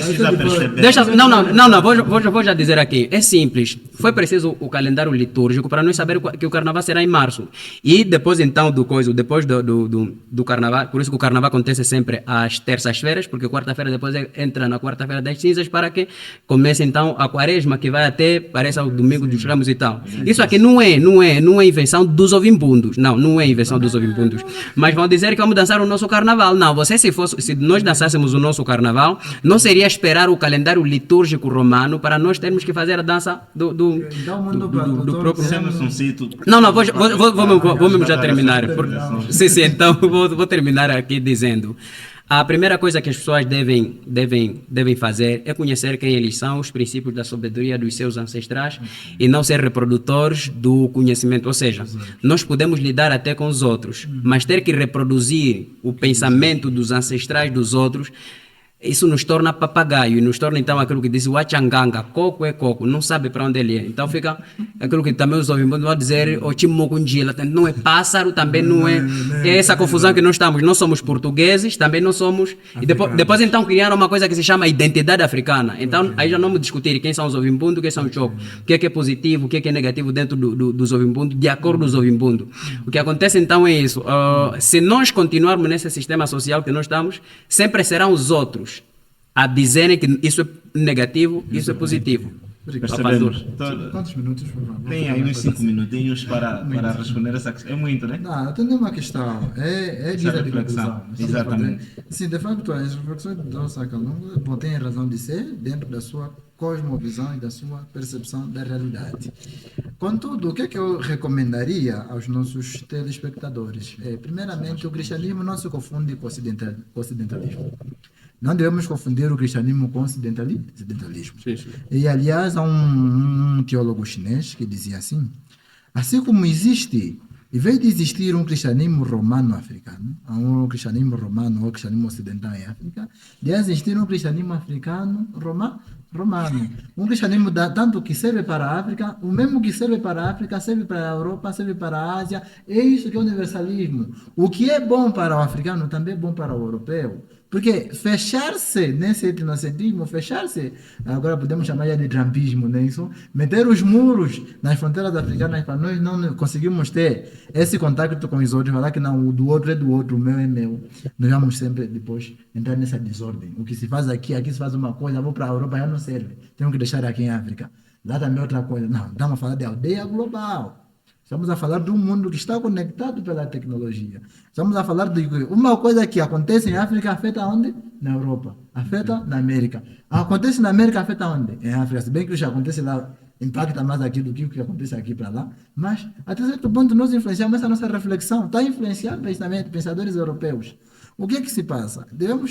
Vou já dizer aqui. É simples. Foi preciso o calendário litúrgico para nós saber que o carnaval será em março. E depois então depois do carnaval, por isso que o carnaval acontece sempre às terças-feiras, porque quarta-feira depois entra na quarta-feira das cinzas para que comece então a quaresma, que vai até, parece ao domingo dos ramos e tal. Isso aqui não é invenção dos ovimbundos. Não é invenção dos ovimbundos. Mas vão dizer que vamos dançar o nosso carnaval. Não, se nós dançássemos o nosso carnaval, não seria esperar o calendário litúrgico romano para nós termos que fazer a dança do próprio. Vamos já terminar. Sim, então vou terminar aqui dizendo: a primeira coisa que as pessoas devem fazer é conhecer quem eles são, os princípios da sabedoria dos seus ancestrais, e não ser reprodutores do conhecimento. Ou seja, nós podemos lidar até com os outros, mas ter que reproduzir o pensamento dos ancestrais dos outros, isso nos torna papagaio e nos torna então aquilo que diz o achanganga, coco é coco, não sabe para onde ele é. Então fica aquilo que também os ouvintes vão dizer, o chimokunjila, não é pássaro, também não é. É essa confusão que nós estamos. Não somos portugueses, também não somos. E depois então criaram uma coisa que se chama identidade africana. Então aí já não vamos discutir quem são os ovimbundos, quem são os chocos, o que é positivo, o que é negativo dentro dos ovimbundos, de acordo com os ovimbundos. O que acontece então é isso. Se nós continuarmos nesse sistema social que nós estamos, sempre serão os outros a dizerem que isso é negativo, isso é positivo.
Percebemos.
Quantos minutos?
Tem aí uns 5 minutinhos para responder essa questão. É muito, né?
Não, tem uma questão. É
essa reflexão. Exatamente.
Sim, de facto, as reflexões do Dr. Sakalunga têm razão de ser dentro da sua cosmovisão e da sua percepção da realidade. Contudo, o que é que eu recomendaria aos nossos telespectadores? Primeiramente, o cristianismo não se confunde com o ocidentalismo. Não devemos confundir o cristianismo com o ocidentalismo.
Sim.
E, aliás, há um teólogo chinês que dizia assim como existe, em vez de existir um cristianismo romano-africano, um cristianismo romano ou cristianismo ocidental em África, deve existir um cristianismo africano romano. Um cristianismo tanto que serve para a África, o mesmo que serve para a África, serve para a Europa, serve para a Ásia. É isso que é o universalismo. O que é bom para o africano também é bom para o europeu. Porque fechar-se nesse etnocentrismo, fechar-se, agora podemos chamar já de trumpismo, não é isso? Meter os muros nas fronteiras africanas para nós não conseguimos ter esse contato com os outros, falar que não, o do outro é do outro, o meu é meu. Nós vamos sempre depois entrar nessa desordem. O que se faz aqui se faz uma coisa, vou para a Europa, já não serve. Temos que deixar aqui em África. Lá também é outra coisa. Não, estamos a falar de aldeia global. Estamos a falar de um mundo que está conectado pela tecnologia. Estamos a falar de uma coisa que acontece em África, afeta onde? Na Europa. Afeta na América. Acontece na América, afeta onde? Em África. Se bem que o que acontece lá impacta mais aqui do que o que acontece aqui para lá. Mas, até certo ponto, nós influenciamos essa nossa reflexão. Está influenciando pensadores europeus. O que é que se passa?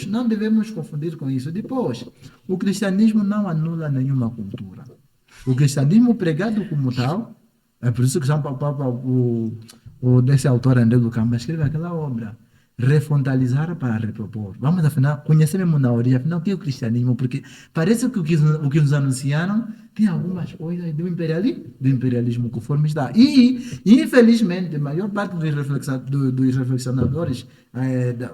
Não devemos confundir com isso. Depois, o cristianismo não anula nenhuma cultura. O cristianismo pregado como tal. É por isso que São Paulo, desse autor André Lucamba, escreve aquela obra, refrontalizar para repropor. Vamos, afinal, conhecer mesmo na origem, afinal, o que é o cristianismo? Porque parece que o que nos anunciaram tem algumas coisas do imperialismo conforme está. E, infelizmente, a maior parte dos reflexionadores,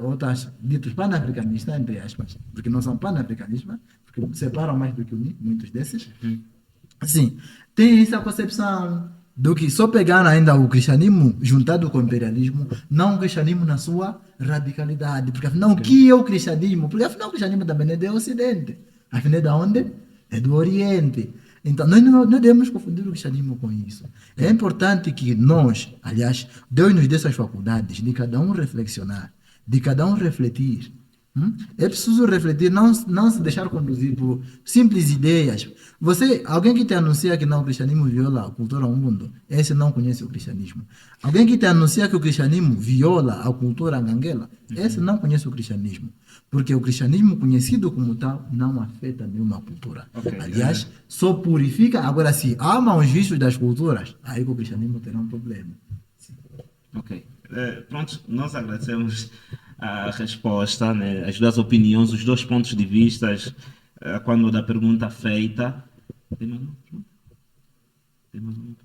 outras ditos pan-africanistas, entre aspas, porque não são pan-africanistas, porque separam mais do que unir, muitos desses, assim, tem essa concepção do que só pegar ainda o cristianismo juntado com o imperialismo, não o cristianismo na sua radicalidade. Porque afinal, o que é o cristianismo? Porque afinal o cristianismo também é do Ocidente. Afinal, é de onde? É do Oriente. Então, nós não devemos confundir o cristianismo com isso. É importante que nós, aliás, Deus nos dê essas faculdades de cada um reflexionar, de cada um refletir. É preciso refletir, não se deixar conduzir por simples ideias. Alguém que te anuncia que não, o cristianismo viola a cultura do mundo, esse não conhece o cristianismo. Alguém que te anuncia que o cristianismo viola a cultura ganguela, esse não conhece o cristianismo. Porque o cristianismo conhecido como tal não afeta nenhuma cultura. Aliás, só purifica. Agora, se ama os vícios das culturas, aí o cristianismo terá um problema. Sim.
Ok. Pronto, nós agradecemos a resposta, né, as duas opiniões, os dois pontos de vista, quando da pergunta feita. Tem mais uma? Tem mais uma?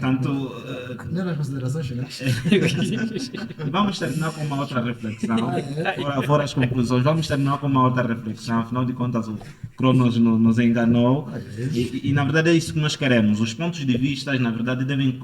Tanto,
considerações finais.
Vamos terminar com uma outra reflexão. Fora as conclusões, vamos terminar com uma outra reflexão. Afinal de contas, o Cronos nos enganou. E na verdade é isso que nós queremos. Os pontos de vista, na verdade, devem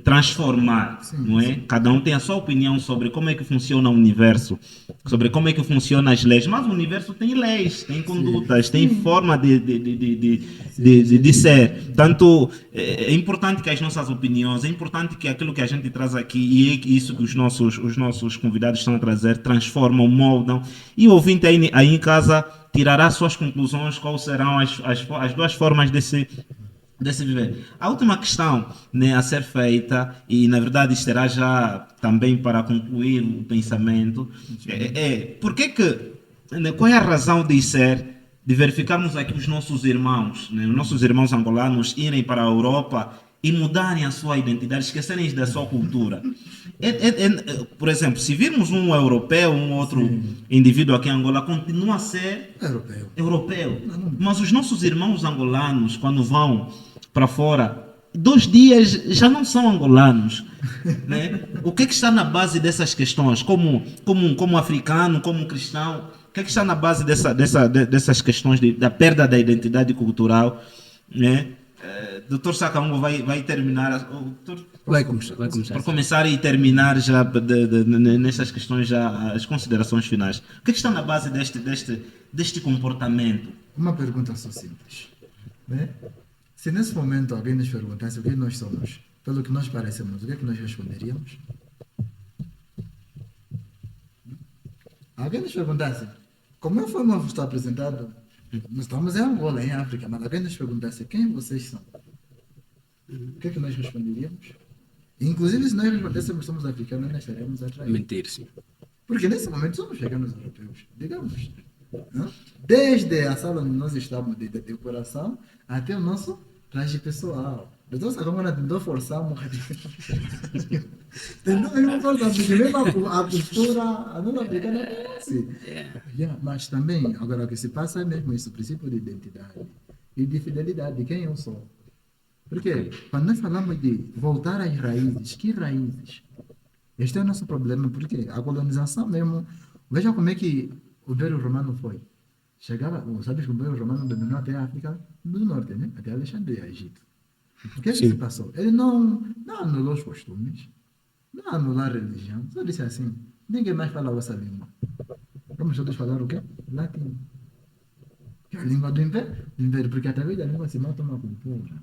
transformar. Não é? Cada um tem a sua opinião sobre como é que funciona o universo, sobre como é que funcionam as leis. Mas o universo tem leis, tem condutas, tem forma de ser. Tanto é importante que as nossas opiniões, é importante que aquilo que a gente traz aqui, e é isso que os nossos convidados estão a trazer, transformam, moldam, e o ouvinte aí em casa tirará suas conclusões, quais serão as duas formas desse viver. A última questão, né, a ser feita, e na verdade será já também para concluir o pensamento, qual é a razão de verificarmos aqui os nossos irmãos, né, os nossos irmãos angolanos irem para a Europa e mudarem a sua identidade, esquecerem da sua cultura. Por exemplo, se virmos um europeu, um outro indivíduo aqui em Angola, continua a ser europeu. Mas os nossos irmãos angolanos, quando vão para fora, 2 dias já não são angolanos. Né? O que está na base dessas questões? Como africano, como cristão, o que está na base dessas questões da perda da identidade cultural? Né? Dr. Sacamungo vai terminar.
Vai começar.
Por começar e terminar já nessas questões, já as considerações finais. O que está na base deste comportamento?
Uma pergunta só simples. Né? Se nesse momento alguém nos perguntasse o que nós somos, pelo que nós parecemos, o que é que nós responderíamos? Alguém nos perguntasse, como eu fui estou apresentado, nós estamos em Angola, em África, mas alguém nos perguntasse quem vocês são, o que é que nós responderíamos? Inclusive, se nós respondêssemos somos africanos, nós estaríamos atraídos.
Mentir, sim.
Porque nesse momento somos africanos europeus, digamos. Não? Desde a sala onde nós estamos de decoração até o nosso traje pessoal. Então, se agora tentou forçar um bocadinho. Tentou forçar, porque mesmo a cultura, a nossa africana é assim. Mas também, agora o que se passa é mesmo isso, o princípio de identidade e de fidelidade, de quem eu sou. Porque quando nós falamos de voltar às raízes, que raízes? Este é o nosso problema, porque a colonização mesmo, veja como é que o Império Romano foi. Chegava, sabes que o Império Romano dominou até a África do Norte, né? Até Alexandria, Egito. O que se passou? Ele não anulou os costumes, não anulou a religião, só disse assim, ninguém mais fala a vossa língua. Vamos todos falar o quê? Latim. Que é a língua do império, porque através da língua se mata uma cultura.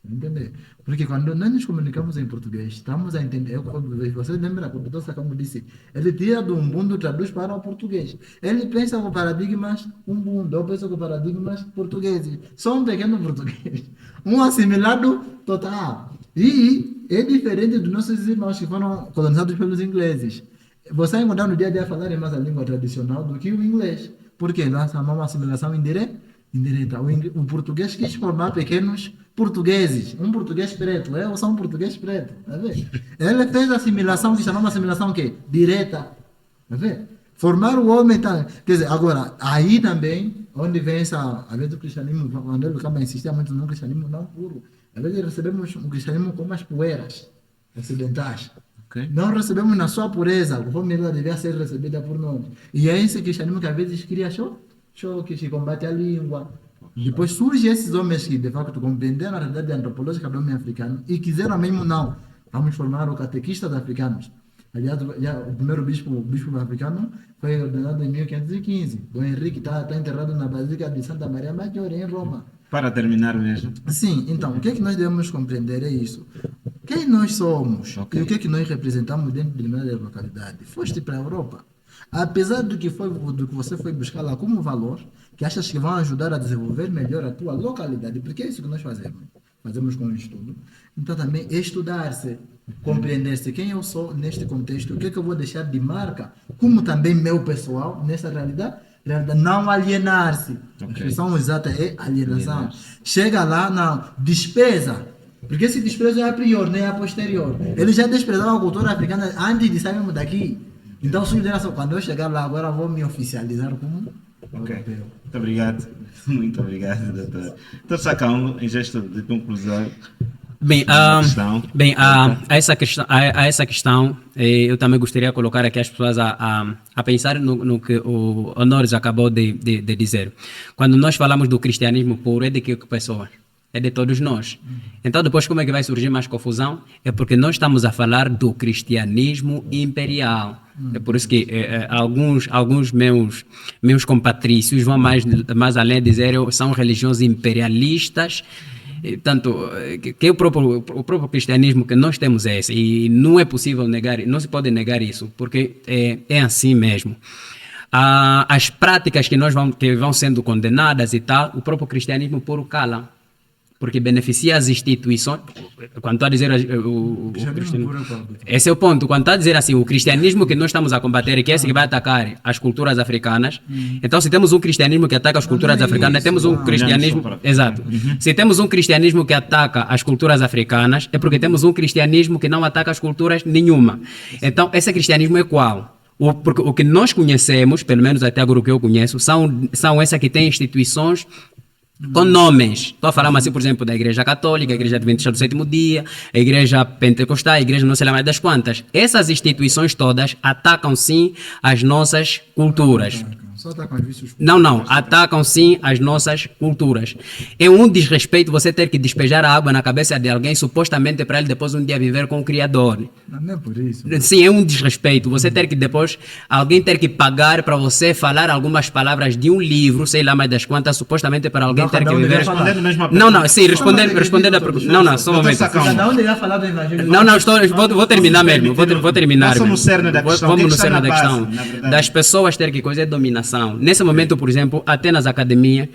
Entender? Porque quando nós nos comunicamos em português, estamos a entender. Você lembra quando o Dr. Sakamu disse? Ele tira do umbundo e traduz para o português. Ele pensa com paradigmas umbundo, eu penso com paradigmas portugueses. Só um pequeno português. Um assimilado total. E é diferente dos nossos irmãos que foram colonizados pelos ingleses. Você vai encontrar no dia a dia falarem mais a língua tradicional do que o inglês. Por quê? Nós chamamos uma assimilação indireta. O português quis formar pequenos portugueses, um português preto, eu sou um português preto, tá vendo? Ele fez a assimilação que chamamos assimilação o quê? Direta, tá vendo? Formar o homem, tá? Quer dizer, agora, aí também, onde vem essa, às vezes o cristianismo, quando ele acaba insistir muito no cristianismo não puro, às vezes recebemos o cristianismo como as poeiras ocidentais. Okay. Não recebemos na sua pureza, conforme ela devia ser recebida por nós. E é esse cristianismo que às vezes cria choque, se combate a língua. Depois surgem esses homens que de facto compreenderam a realidade antropológica do homem africano e quiseram mesmo não, vamos formar o catequista dos africanos. Aliás, o primeiro bispo africano foi ordenado em 1515. Dom Henrique está enterrado na Basílica de Santa Maria Maggiore, em Roma.
Para terminar mesmo.
Sim, então, o que é que nós devemos compreender é isso. Quem nós somos e o que é que nós representamos dentro de determinada localidade. Foste para a Europa. Apesar do que você foi buscar lá como valor, que achas que vão ajudar a desenvolver melhor a tua localidade, porque é isso que nós fazemos com o estudo. Então também estudar-se, compreender-se quem eu sou neste contexto, o que é que eu vou deixar de marca, como também meu pessoal nessa realidade, não alienar-se. A expressão exata é alienação. Chega lá, não, despesa. Porque esse desprezo é a priori, não é a posterior. Ele já desprezava a cultura africana antes de sairmos daqui. Então, quando eu chegar lá, agora vou me oficializar como europeu.
Muito obrigado. Muito obrigado, doutor. Doutor Sakamu, em gesto de conclusão.
A essa questão, eu também gostaria de colocar aqui as pessoas a pensar no que o Honores acabou de dizer. Quando nós falamos do cristianismo puro, é de que pessoas? É de todos nós. Então, depois, como é que vai surgir mais confusão? É porque nós estamos a falar do cristianismo imperial. É por isso que alguns meus compatrícios vão mais além de dizer que são religiões imperialistas. Tanto que o próprio cristianismo que nós temos é esse. E não é possível negar, não se pode negar isso, porque é assim mesmo. As práticas que vão sendo condenadas e tal, o próprio cristianismo puro cala. Porque beneficia as instituições. Quando está a dizer o cristianismo, esse é o ponto. Quando está a dizer assim, o cristianismo que nós estamos a combater, que é esse que vai atacar as culturas africanas. Então, se temos um cristianismo que ataca as culturas africanas, temos um cristianismo. Exato. Se temos um cristianismo que ataca as culturas africanas, é porque temos um cristianismo que não ataca as culturas nenhuma. Então, esse cristianismo é qual? Porque o que nós conhecemos, pelo menos até agora o que eu conheço, são essas que têm instituições com nomes. Estou a falar assim, por exemplo, da Igreja Católica, a Igreja Adventista do Sétimo Dia, a Igreja Pentecostal, a Igreja não sei lá mais das quantas. Essas instituições todas atacam sim as nossas culturas.
Só atacam as vícios.
Não, atacam sim as nossas culturas. É um desrespeito você ter que despejar a água na cabeça de alguém, supostamente para ele depois um dia viver com o Criador.
Não é por isso.
Sim, é um desrespeito. Você ter que depois, alguém ter que pagar para você falar algumas palavras de um livro, sei lá mais das quantas, supostamente para alguém ter que viver. Não, sim, respondendo a pergunta. Não, só um momento.
Cada um devia falar do evangelho.
Vou terminar mesmo. Vou terminar.
Vamos no cerne da questão.
Vamos no cerne da questão. Das pessoas ter que coisa é dominação. Nesse momento, por exemplo, até nas academias,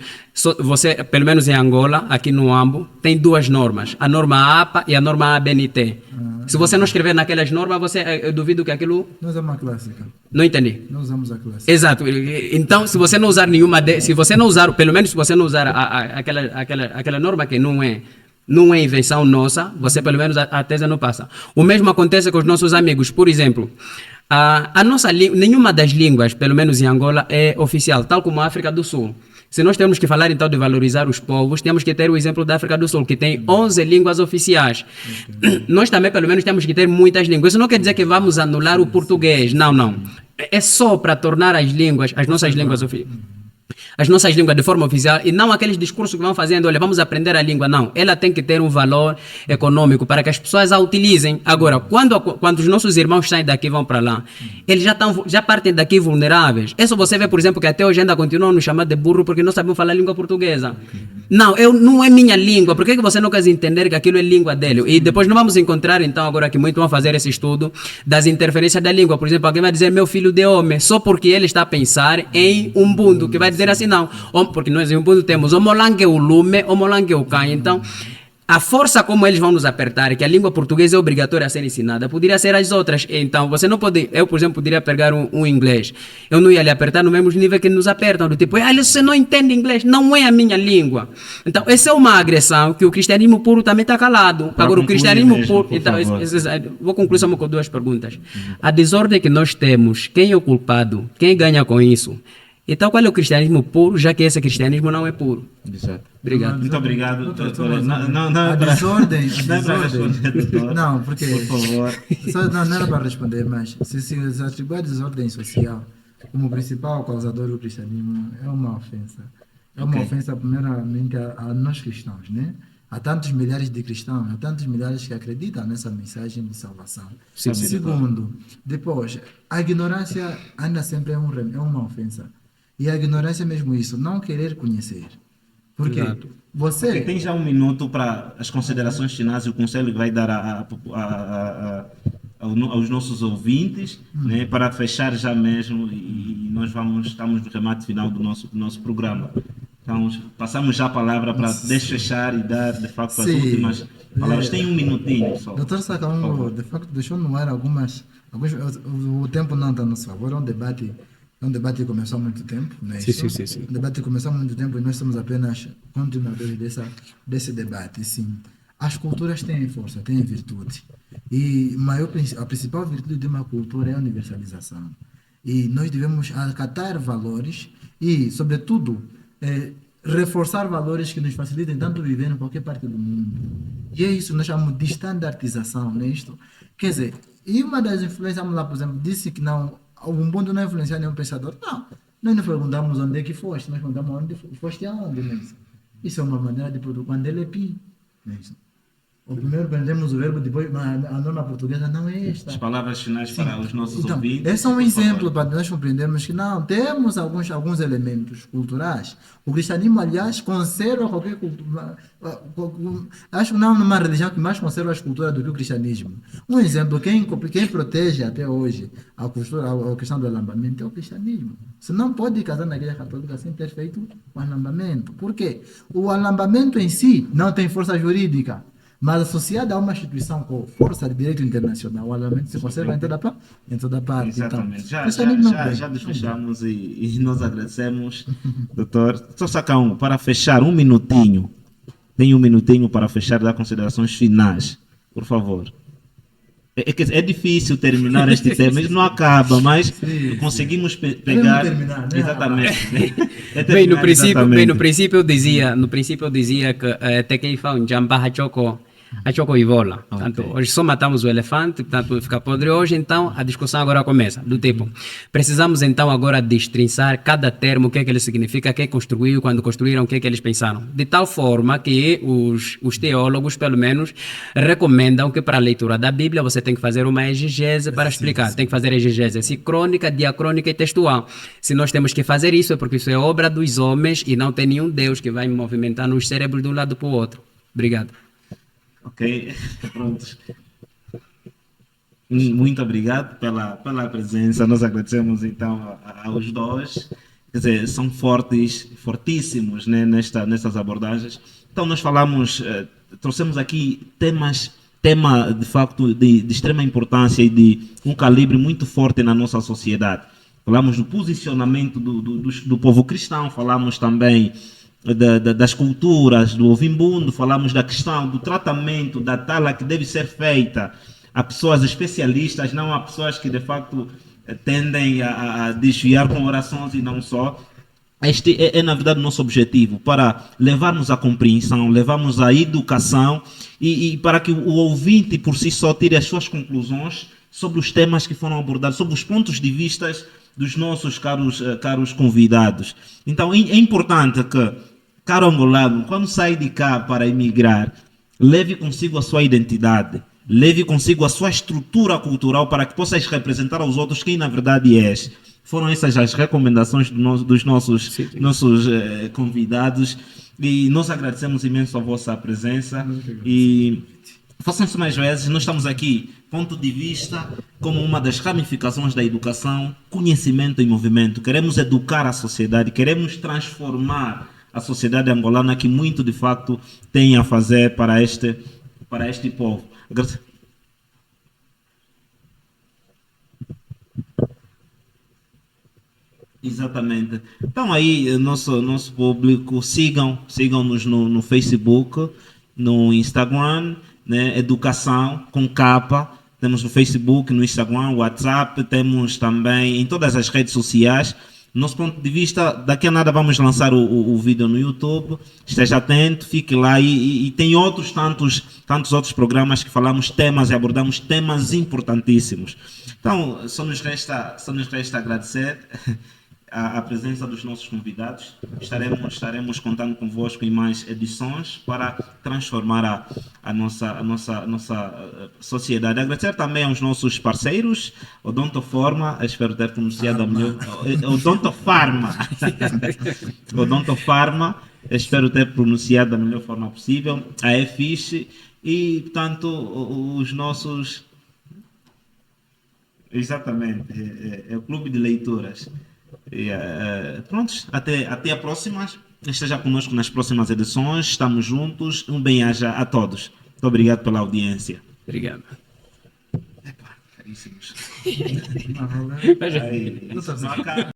você, pelo menos em Angola, aqui no Ambo, tem duas normas. A norma APA e a norma ABNT. Se você não escrever naquelas normas, eu duvido que aquilo...
Nós usamos a clássica.
Não entendi.
Nós usamos a clássica.
Exato. Então, se você não usar nenhuma... Se você não usar, pelo menos se você não usar aquela norma que não é não é invenção nossa, você pelo menos a tese não passa. O mesmo acontece com os nossos amigos, por exemplo, a nossa nenhuma das línguas, pelo menos em Angola, é oficial, tal como a África do Sul. Se nós temos que falar então de valorizar os povos, temos que ter o exemplo da África do Sul, que tem 11 línguas oficiais. Nós também, pelo menos, temos que ter muitas línguas. Isso não quer dizer que vamos anular o português. Não, não. É só para tornar as línguas, as nossas línguas de forma oficial, e não aqueles discursos que vão fazendo, olha, vamos aprender a língua. Não, ela tem que ter um valor econômico para que as pessoas a utilizem. Agora, quando os nossos irmãos saem daqui e vão para lá, eles já partem daqui vulneráveis. É só você ver, por exemplo, que até hoje ainda continuam nos chamando de burro porque não sabem falar a língua portuguesa. Não, não é minha língua. Por que você não quer entender que aquilo é língua dele? E depois não vamos encontrar, então, agora que muitos vão fazer esse estudo das interferências da língua. Por exemplo, alguém vai dizer meu filho de homem, só porque ele está a pensar em Ubuntu, que vai dizer assim, não, porque nós em Ubuntu temos o molangue, o lume, o molangue, o cai. Então, a força como eles vão nos apertar, que a língua portuguesa é obrigatória a ser ensinada, poderia ser as outras. Então, você não pode, eu, por exemplo, poderia pegar um inglês, eu não ia lhe apertar no mesmo nível que nos apertam, do tipo, você não entende inglês, não é a minha língua. Então, essa é uma agressão que o cristianismo puro também está calado. Agora, o cristianismo mesmo, puro... Então, vou concluir só com duas perguntas. A desordem que nós temos, quem é o culpado? Quem ganha com isso? Então, qual é o cristianismo puro, já que esse cristianismo não é puro?
Exato.
Obrigado.
Muito obrigado.
A desordem.
Não,
porque.
Por favor.
Não era para responder, mas se atribui a desordem social como principal causador do cristianismo, é uma ofensa. É uma ofensa, primeiramente, a nós cristãos, né? Há tantos milhares de cristãos, há tantos milhares que acreditam nessa mensagem de salvação.
Sim,
segundo, depois, a ignorância ainda sempre é uma ofensa. E a ignorância é mesmo isso, não querer conhecer. Porque você...
Okay, tem já um minuto para as considerações finais e o conselho que vai dar aos nossos ouvintes, né, para fechar já mesmo, e nós estamos no remate final do nosso programa. Então, passamos já a palavra para desfechar e dar, de facto, as últimas palavras. Tem um minutinho só.
Doutor Sakaungo, de facto, deixou no ar alguns... O tempo não está a nosso favor, é um debate que começou há muito tempo, não é isso?
Sim.
Um debate que começou há muito tempo e nós somos apenas continuadores desse debate. Sim, as culturas têm força, têm virtude. E a principal virtude de uma cultura é a universalização. E nós devemos acatar valores e, sobretudo, reforçar valores que nos facilitem tanto viver em qualquer parte do mundo. E é isso que nós chamamos de standardização, não é isto? Quer dizer, e uma das influências, vamos lá, por exemplo, disse que não... O Ubuntu não influencia nenhum pensador. Não. Nós não perguntamos onde é que foste, nós perguntamos onde foste aonde mesmo. Isso é uma maneira de produzir. Quando ele é pi. O primeiro aprendemos o verbo, depois a norma portuguesa não é esta.
As palavras finais para os nossos ouvintes.
Esse é um exemplo para nós compreendermos que não, temos alguns elementos culturais. O cristianismo, aliás, conserva qualquer cultura. Acho que não há uma religião que mais conserva as culturas do que o cristianismo. Um exemplo, quem protege até hoje a questão do alambamento é o cristianismo. Você não pode casar na igreja católica sem ter feito o alambamento. Por quê? O alambamento em si não tem força jurídica. Mas associada a uma instituição com força de direito internacional, o alambamento se conserva em toda parte.
Exatamente.
Então,
já desfechamos e nós agradecemos, doutor. Só sacar para fechar, um minutinho. Tem um minutinho para fechar, dar considerações finais. Por favor. É difícil terminar este tema, ele não acaba, mas conseguimos pegar.
Terminar, né?
Exatamente.
No princípio eu dizia que até que foi um jamba a choco e bola. Portanto, hoje só matamos o elefante, portanto fica podre hoje, então a discussão agora começa, do tipo, precisamos então agora destrinçar cada termo, o que é que ele significa, quem construiu, quando construíram, o que é que eles pensaram. De tal forma que os teólogos, pelo menos, recomendam que para a leitura da Bíblia você tem que fazer uma exegese para explicar. Tem que fazer exegese sincrônica, diacrônica e textual. Se nós temos que fazer isso, é porque isso é obra dos homens e não tem nenhum Deus que vai movimentar nos cérebros de um lado para o outro. Obrigado.
Ok, pronto. Muito obrigado pela presença. Nós agradecemos então aos dois. Quer dizer, são fortíssimos, né, nessas abordagens. Então nós trouxemos aqui tema de facto de extrema importância e de um calibre muito forte na nossa sociedade. Falamos do posicionamento do povo cristão, falamos também das culturas do Ovimbundo, falamos da questão do tratamento da tala que deve ser feita a pessoas especialistas, não a pessoas que de facto tendem a desviar com orações e não só. Este na verdade, o nosso objetivo, para levarmos a compreensão, levarmos a educação e para que o ouvinte por si só tire as suas conclusões sobre os temas que foram abordados, sobre os pontos de vista dos nossos caros convidados. Então, é importante que, caro angolano, quando sai de cá para emigrar, leve consigo a sua identidade, leve consigo a sua estrutura cultural para que possas representar aos outros quem na verdade és. Foram essas as recomendações dos nossos convidados e nós agradecemos imenso a vossa presença e façam-se mais vezes. Nós estamos aqui, ponto de vista, como uma das ramificações da educação, conhecimento em movimento. Queremos educar a sociedade, queremos transformar a sociedade angolana que muito de facto tem a fazer para este povo. Exatamente. Então aí, nosso público, sigam-nos no Facebook, no Instagram, né? Educação com capa. Temos no Facebook, no Instagram, WhatsApp, temos também em todas as redes sociais. Nosso ponto de vista, daqui a nada vamos lançar o vídeo no YouTube. Esteja atento, fique lá e tem tantos outros programas que falamos temas e abordamos temas importantíssimos. Então, só nos resta agradecer a presença dos nossos convidados. Estaremos contando convosco em mais edições para transformar a nossa sociedade. Agradecer também aos nossos parceiros, Odontoforma, espero ter pronunciado a melhor. Odontofarma. Odontofarma, espero ter pronunciado da melhor forma possível. A EFIS e, portanto, os nossos. Exatamente, é o Clube de Leituras. Prontos, até a próxima. Esteja conosco nas próximas edições. Estamos juntos. Um bem-aja a todos. Muito obrigado pela audiência.
Obrigado.
Caríssimos.
Não,
Aí,